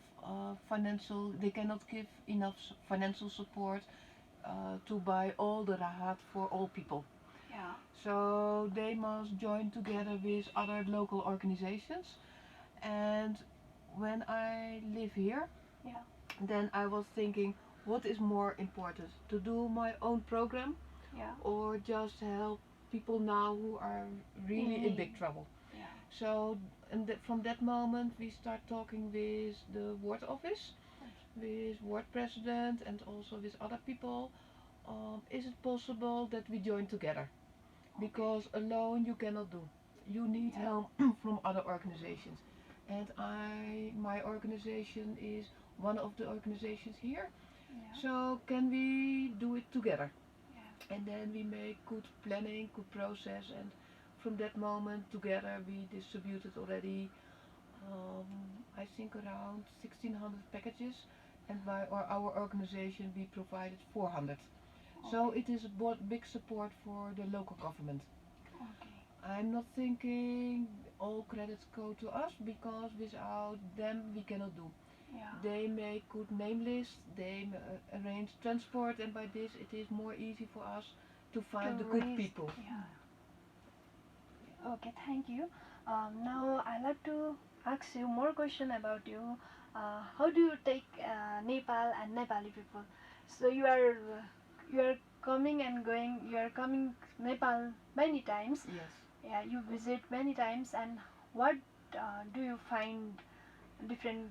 financial. They cannot give enough financial support to buy all the rahat for all people. Yeah. So they must join together with other local organizations. And when I live here, then I was thinking, what is more important, to do my own program, or just help people now who are really in big trouble? So from that moment we start talking with the ward office, with ward president, and also with other people. Is it possible that we join together? Because alone you cannot do. You need help from other organizations. And my organization is one of the organizations here. So can we do it together? And then we make good planning, good process, and from that moment together we distributed already I think around 1600 packages, and by our organization we provided 400. So it is a big support for the local government. I'm not thinking all credits go to us, because without them we cannot do. They make good name lists, they arrange transport, and by this it is more easy for us to find the good people. Okay, thank you. Now I'd like to ask you more question about you. How do you take Nepal and Nepali people? So you are coming and going. You are coming Nepal many times. Yes. Yeah, you visit many times. And what do you find different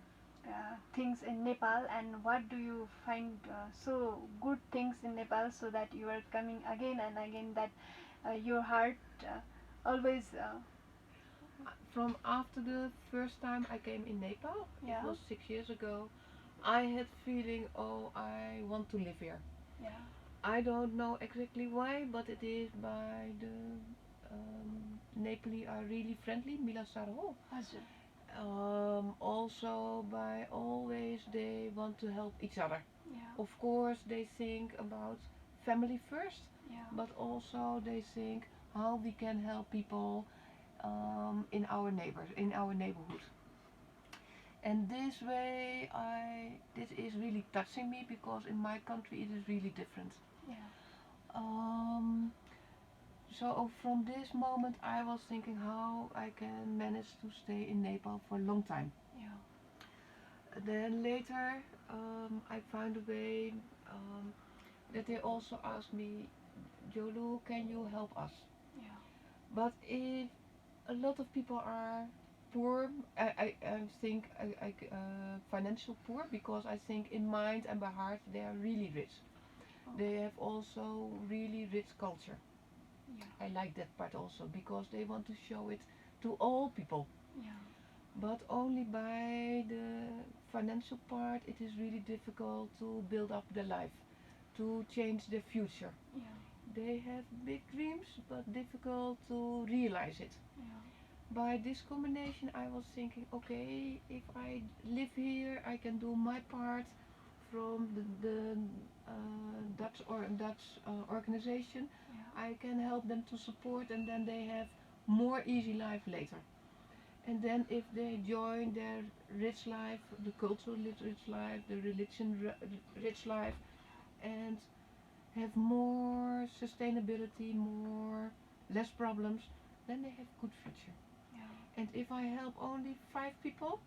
things in Nepal, and what do you find so good things in Nepal, so that you are coming again and again, that your heart always from after the first time I came in Nepal, it was 6 years ago, I had feeling, oh, I want to live here. I don't know exactly why, but it is by the Nepali are really friendly, Mila Saro. हजुर Also by always they want to help each other. Yeah. Of course they think about family first, Yeah. but also they think how we can help people in our neighborhood. And this way this is really touching me because in my country it is really different. Yeah. So from this moment I was thinking how I can manage to stay in Nepal for a long time. Yeah. Then later I found a way that they also asked me, Jolu, can you help us? Yeah. But if a lot of people are poor, I think financial poor, because I think in mind and by heart they are really rich. They have also really rich culture. Yeah. I like that part also because they want to show it to all people. Yeah. But only by the financial part it is really difficult to build up their life, to change their future. Yeah. They have big dreams but difficult to realize it. Yeah. By this combination I was thinking, okay, if I live here I can do my part from the Dutch organization. I can help them to support, and then they have more easy life later. And then if they join their rich life, the cultural rich life, the religion rich life, and have more sustainability, less problems, then they have good future. Yeah. And if I help only 5 people,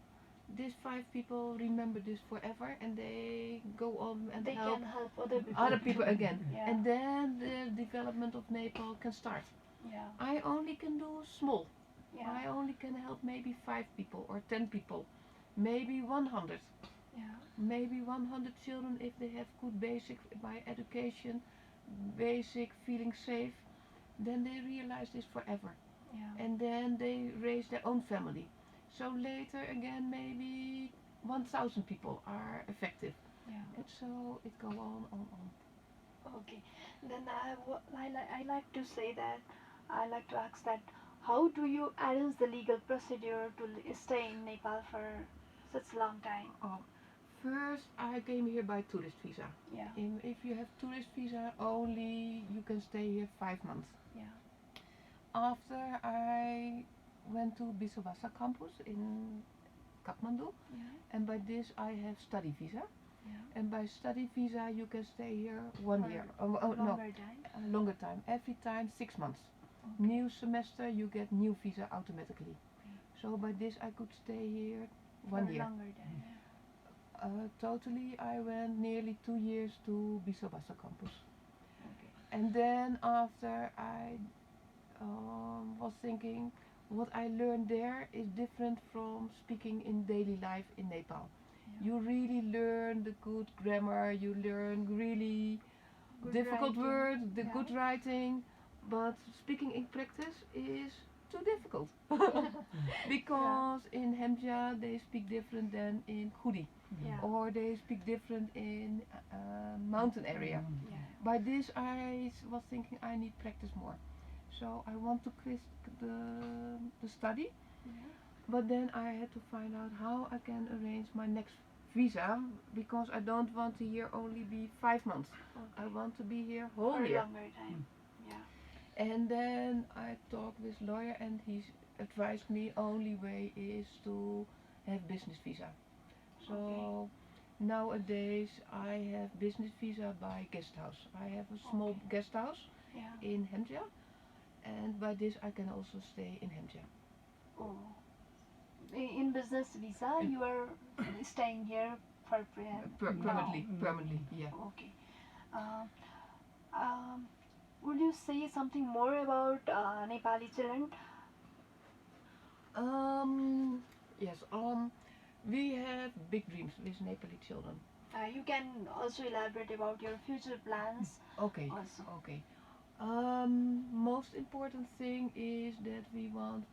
these 5 people remember this forever, and they go on and They help can help other people. again. Yeah. And then the development of Nepal can start. Yeah. I only can do small. Yeah. I only can help maybe 5 people or 10 people, maybe 100. Yeah. Maybe 100 children if they have good basic by education, basic feeling safe, then they realize this forever. Yeah. And then they raise their own family. So later again maybe 1,000 people are effective. Yeah. And so it go on. Okay. Then I like to say that I like to ask that how do you arrange the legal procedure to stay in Nepal for such a long time? First I came here by tourist visa. Yeah. If you have tourist visa only you can stay here 5 months. Yeah. After I went to Bisawasa campus in Kathmandu, Yeah. and by this I have study visa. Yeah. And by study visa you can stay here 1 year. Longer time. Longer time. Every time 6 months. New semester you get new visa automatically. So by this I could stay here 1 For year. longer time. Totally I went nearly 2 years to Bisawasa campus. Okay. And then after I was thinking what I learned there is different from speaking in daily life in Nepal. You really learn the good grammar, you learn really Good difficult writing, words, the yeah. good writing, but speaking in practice is too difficult. Because in Hemja they speak different than in Khudi. Yeah. Or they speak different in mountain area. Yeah. By this I was thinking I need practice more. So I want to quit the study, but then I had to find out how I can arrange my next visa, because I don't want to here only be 5 months. I want to be here whole For a year. longer time. Yeah. And then I talked with lawyer and he advised me only way is to have business visa. So nowadays I have business visa by guest house. I have a small guest house Yeah. in Hemja, and by this I can also stay in Hemja. Oh. In business visa, you are staying here for Permanently, yeah. Okay. Would you say something more about Nepali children? Yes. We have big dreams with Nepali children. You can also elaborate about your future plans. Okay. Also. Okay. Most important thing is that we want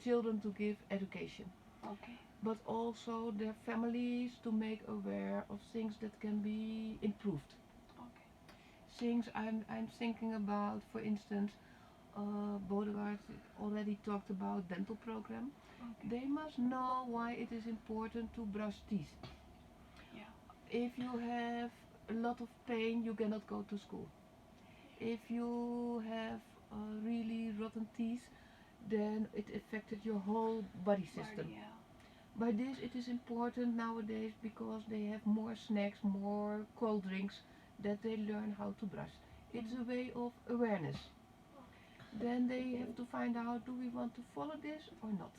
children to give education, Okay. but also their families to make aware of things that can be improved. Okay. things I'm thinking about, for instance, Baudelaire already talked about dental program. They must know why it is important to brush teeth. If you have a lot of pain, you cannot go to school. If you have really rotten teeth, then it affected your whole body system. By this, it is important nowadays because they have more snacks, more cold drinks, that they learn how to brush. It's a way of awareness. Then they have to find out, do we want to follow this or not?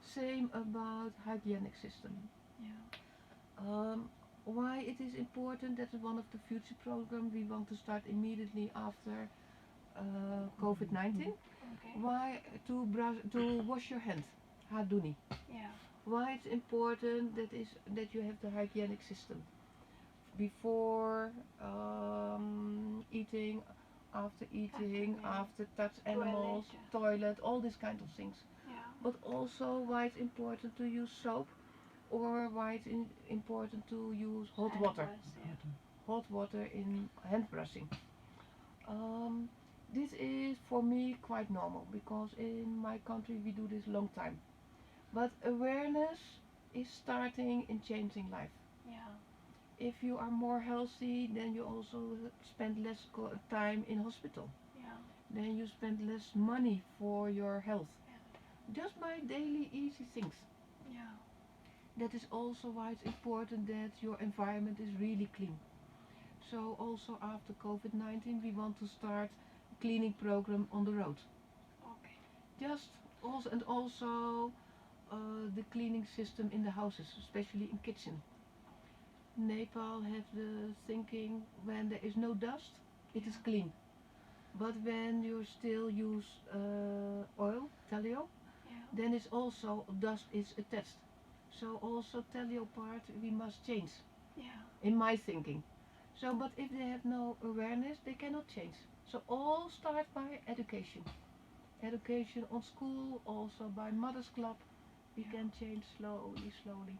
Same about hygienic system. Why it is important, that is one of the future programs we want to start immediately after COVID-19. Why to wash your hands, haduni. Why it's important that you have the hygienic system before eating, after eating, after touch animals, toilet, all these kind of things. But also why it's important to use soap, or why it's important to use hot water. Hot water in hand brushing. This is for me quite normal because in my country we do this long time. But awareness is starting in changing life. If you are more healthy, then you also spend less time in hospital. Then you spend less money for your health. Just by daily easy things. That is also why it's important that your environment is really clean. So also after COVID-19 we want to start a cleaning program on the road. Just also the cleaning system in the houses, especially in kitchen. Nepal have the thinking, when there is no dust, it is clean. But when you still use oil, tallow, then it's also dust is attached. So also tallow part we must change. In my thinking. So, but if they have no awareness, they cannot change. So all start by education. Education on school, also by Mother's Club. We can change slowly.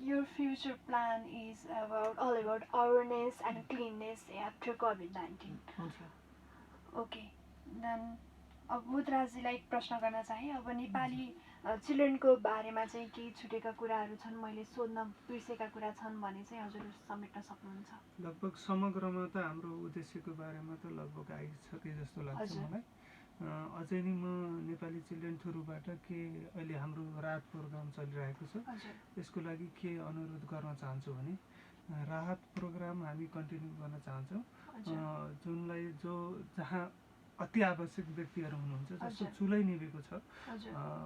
Your future plan is all about awareness and cleanness after COVID-19. Okay. Then अब बुधराजजीलाई एक प्रश्न गर्न चाहे, अब नेपाली चिल्ड्रेनको बारेमा चाहिँ केही छुटेका कुराहरू छन्, मैले सोध्न बिर्सेका कुरा छन् भने चाहिँ हजुर समेट्न सक्नुहुन्छ? लगभग समग्रमा त हाम्रो उद्देश्यको बारेमा त लगभग आइसके जस्तो लाग्छ मलाई। अझै नि म नेपाली चिल्ड्रेन थ्रुबाट के अहिले हाम्रो राहत प्रोग्राम चलिरहेको छ, त्यसको लागि के अनुरोध गर्न चाहन्छु भने राहत प्रोग्राम हामी कन्टिन्यू गर्न चाहन्छौँ, जुनलाई जहाँ अति आवश्यक व्यक्तिहरू हुनुहुन्छ, जस्तो चुलै निभेको छ,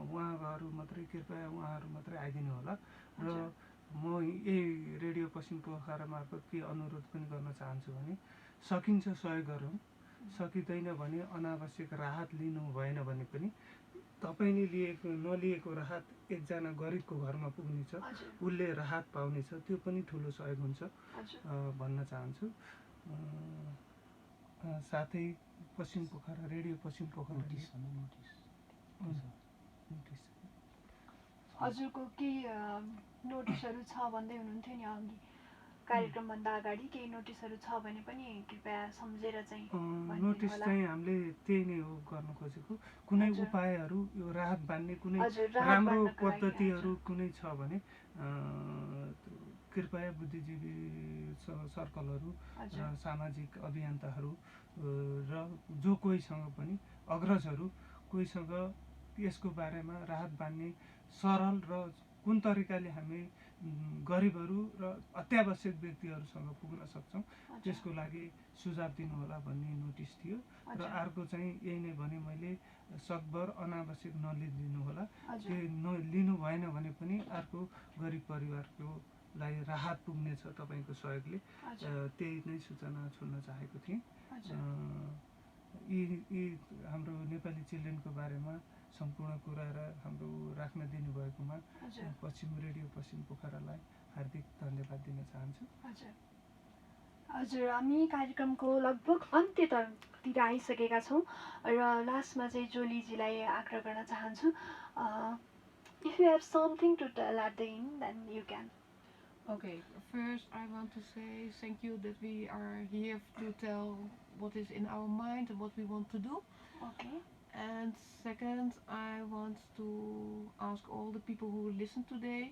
उहाँहरू मात्रै कृपया उहाँहरू मात्रै आइदिनु होला। र म यही रेडियो पश्चिम पोखरा मार्फत के अनुरोध पनि गर्न चाहन्छु भने सकिन्छ सहयोग गरौँ, सकिँदैन भने अनावश्यक राहत लिनु भएन भने पनि तपाईँले नलिएको राहत एकजना गरिबको घरमा पुग्नेछ, उसले राहत पाउनेछ, त्यो पनि ठुलो सहयोग हुन्छ भन्न चाहन्छु। साथै पश्चिम पोखरा रेडियो पश्चिम पोखरा हजुरको केही नोटिसहरू छ भन्दै हुनुहुन्थ्यो नि अघि कार्यक्रमभन्दा अगाडि, केही नोटिसहरू छ भने पनि कृपया सम्झेर चाहिँ नोटिस चाहिँ हामीले त्यही नै हो गर्न खोजेको। कुनै उपायहरू यो राहत बाँड्ने कुनै राम्रो पद्धतिहरू कुनै छ भने कृपया बुद्धिजीवी सर्कलहरू र सामाजिक अभियन्ताहरू र जो कोहीसँग पनि अग्रजहरू कोहीसँग यसको बारेमा राहत बाँड्ने सरल र कुन तरिकाले हामी गरिबहरू र अत्यावश्यक व्यक्तिहरूसँग पुग्न सक्छौँ त्यसको लागि सुझाव दिनुहोला भन्ने नोटिस थियो। र अर्को चाहिँ यही नै भने मैले सकभर अनावश्यक नलिदिनु होला, त्यो लिनु भएन भने पनि अर्को गरिब परिवारको लाई राहत पुग्नेछ तपाईँको सहयोगले, त्यही नै सूचना छोड्न चाहेको थिएँ। यी हाम्रो नेपाली चिल्ड्रेनको बारेमा सम्पूर्ण कुरा र हाम्रो राख्न दिनुभएकोमा पश्चिम रेडियो पश्चिम पोखरालाई हार्दिक धन्यवाद दिन चाहन्छु। हजुर हामी कार्यक्रमको लगभग अन्त्यतिर आइसकेका छौँ र लास्टमा चाहिँ जोलीजीलाई आग्रह गर्न चाहन्छु, if you have something to tell at the end then you can. Okay, first I want to say thank you that we are here to tell what is in our mind and what we want to do. Okay. And second, I want to ask all the people who listen today,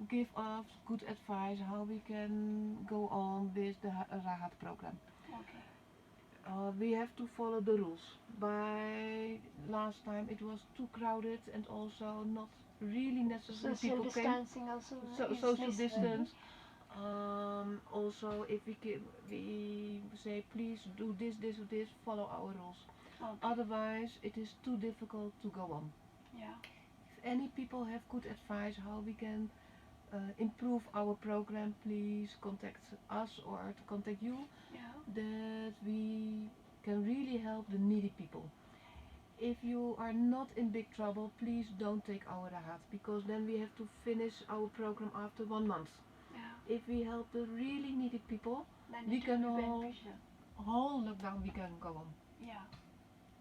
give us good advice how we can go on with the Rahat program. Okay. We have to follow the rules. By last time it was too crowded and also not really necessary. Social People distancing also is social necessary. distance. Also, if we say please do this, follow our rules. Okay. Otherwise, it is too difficult to go on. Yeah. If any people have good advice how we can improve our program, please contact us or to contact you. Yeah. That we can really help the needy people. If you are not in big trouble, please don't take our Rahat, because then we have to finish our program after 1 month. Yeah. If we help the really needy people, Then we it can will be all beneficial. whole lockdown we can go on. Yeah.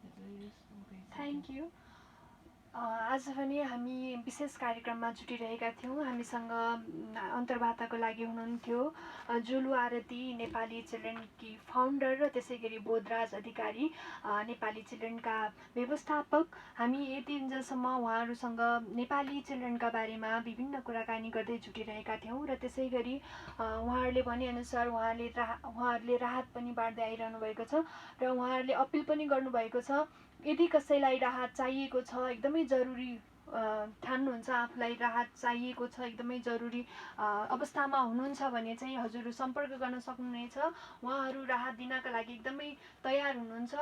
That is okay. Thank you. आज पनि हामी विशेष कार्यक्रममा जुटिरहेका थियौँ। हामीसँग अन्तर्वार्ताको लागि हुनुहुन्थ्यो जोलु आरती Nepali चिल्ड्रेनकी founder र त्यसै गरी बोधराज अधिकारी नेपाली चिल्ड्रेनका व्यवस्थापक। हामी यति दिनसम्म उहाँहरूसँग नेपाली चिल्ड्रेनका बारेमा विभिन्न कुराकानी गर्दै जुटिरहेका थियौँ र त्यसै गरी उहाँहरूले भनेअनुसार उहाँहरूले राहत पनि बाँड्दै आइरहनु भएको छ र उहाँहरूले अपिल पनि गर्नुभएको छ यदि कसैलाई राहत चाहिएको छ, एकदमै जरुरी ठान्नुहुन्छ आफूलाई राहत चाहिएको छ, एकदमै जरुरी अवस्थामा हुनुहुन्छ भने चाहिँ हजुरहरू सम्पर्क गर्न सक्नुहुनेछ। उहाँहरू राहत दिनका लागि एकदमै तयार हुनुहुन्छ।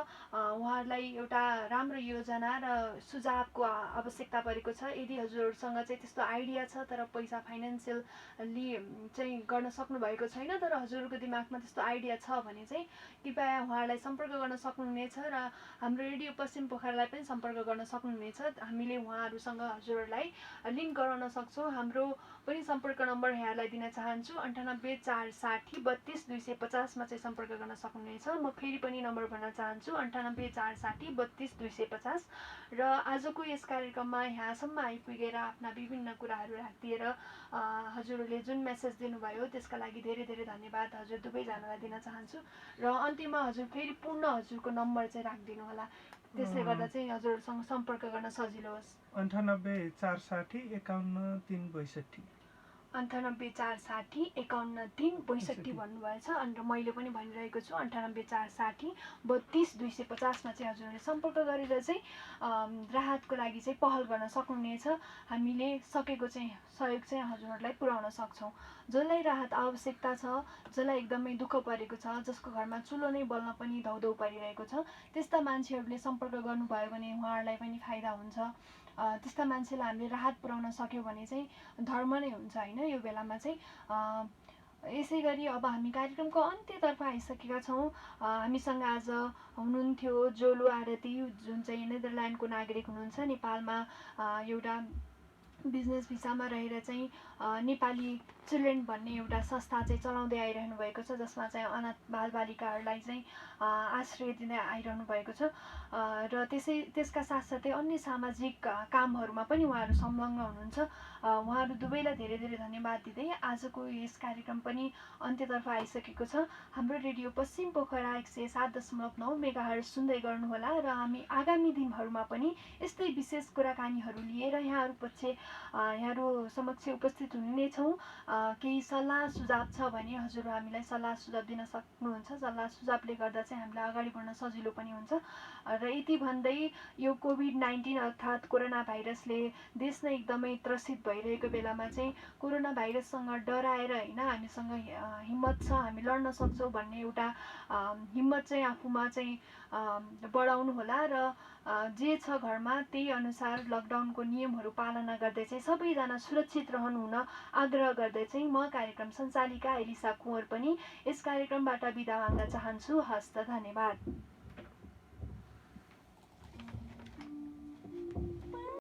उहाँहरूलाई एउटा राम्रो योजना र सुझावको आवश्यकता परेको छ। यदि हजुरहरूसँग चाहिँ त्यस्तो आइडिया छ तर पैसा फाइनेन्सियली चाहिँ गर्न सक्नु भएको छैन, तर हजुरहरूको दिमागमा त्यस्तो आइडिया छ भने चाहिँ कृपया उहाँहरूलाई सम्पर्क गर्न सक्नुहुनेछ र हाम्रो रेडियो पश्चिम पोखरालाई पनि सम्पर्क गर्न सक्नुहुनेछ। हामीले उहाँहरूसँग हजुरहरूलाई लिङ्क गराउन सक्छौँ। हाम्रो पनि सम्पर्क नम्बर यहाँलाई दिन चाहन्छु 98 460 32 250 मा चाहिँ सम्पर्क गर्न सक्नुहुनेछ। म फेरि पनि नम्बर भन्न चाहन्छु 98 460 32 250। र आजको यस कार्यक्रममा यहाँसम्म आइपुगेर आफ्ना विभिन्न कुराहरू राखिदिएर हजुरहरूले जुन मेसेज दिनुभयो त्यसका लागि धेरै धेरै धन्यवाद हजुर दुवैजनालाई दिन चाहन्छु। र अन्त्यमा हजुर फेरि पूर्ण हजुरको नम्बर चाहिँ राखिदिनु होला, त्यसले गर्दा चाहिँ हजुरहरूसँग सम्पर्क गर्न सजिलो होस्। 98 460 51 362। 98 460 51 362 भन्नुभएछ। अन्त मैले पनि भनिरहेको छु 98 460 32 250 मा चाहिँ हजुरहरूले सम्पर्क गरेर चाहिँ राहतको लागि चाहिँ पहल गर्न सक्नुहुनेछ। हामीले सकेको चाहिँ सहयोग चाहिँ हजुरहरूलाई पुर्याउन सक्छौँ। जसलाई राहत आवश्यकता छ, जसलाई एकदमै दुःख परेको छ, जसको घरमा चुलो नै बल्न पनि धौधौ परिरहेको छ, त्यस्ता मान्छेहरूले सम्पर्क गर्नुभयो भने उहाँहरूलाई पनि फाइदा हुन्छ। त्यस्ता मान्छेलाई हामीले राहत पुर्याउन सक्यो भने चाहिँ धर्म नै हुन्छ होइन यो बेलामा चाहिँ। यसै गरी अब हामी कार्यक्रमको अन्त्यतर्फ आइसकेका छौँ। हामीसँग आज हुनुहुन्थ्यो जोलु आरती, जुन चाहिँ नेदरल्यान्डको नागरिक हुनुहुन्छ। नेपालमा एउटा बिजनेस भिसामा रहेर चाहिँ नेपाली चिल्ड्रेन भन्ने एउटा संस्था चाहिँ चलाउँदै आइरहनु भएको छ, जसमा चाहिँ अनाथ बालबालिकाहरूलाई चाहिँ आश्रय दिँदै आइरहनु भएको छ। र त्यसका साथसाथै अन्य सामाजिक कामहरूमा पनि उहाँहरू संलग्न हुनुहुन्छ। उहाँहरू दुवैलाई धेरै धेरै धन्यवाद दिँदै आजको यस कार्यक्रम पनि अन्त्यतर्फ आइसकेको छ। हाम्रो रेडियो पश्चिम पोखरा 107.9 मेगाहर्ज सुन्दै गर्नुहोला र हामी आगामी दिनहरूमा पनि यस्तै विशेष कुराकानीहरू लिएर यहाँहरू समक्ष उपस्थित हुने नै छौँ। केही सल्लाह सुझाव छ भने हजुर हामीलाई सल्लाह सुझाव दिन सक्नुहुन्छ। सल्लाह सुझावले गर्दा चाहिँ हामीलाई अगाडि बढ्न सजिलो पनि हुन्छ। र यति भन्दै यो कोभिड-19 अर्थात् कोरोना भाइरसले देश नै एकदमै त्रसित भइरहेको बेलामा चाहिँ कोरोना भाइरससँग डराएर होइन, हामीसँग हिम्मत छ, हामी लड्न सक्छौँ भन्ने एउटा हिम्मत चाहिँ आफूमा चाहिँ बढाउनु होला र जे छ घरमा त्यही अनुसार लकडाउनको नियमहरू पालना गर्दै चाहिँ सबैजना सुरक्षित रहनु हुन आग्रह गर्दै चाहिँ म कार्यक्रम सञ्चालिका एलिसा कुँवर पनि यस कार्यक्रमबाट बिदा माग्न चाहन्छु। हस्त धन्यवाद।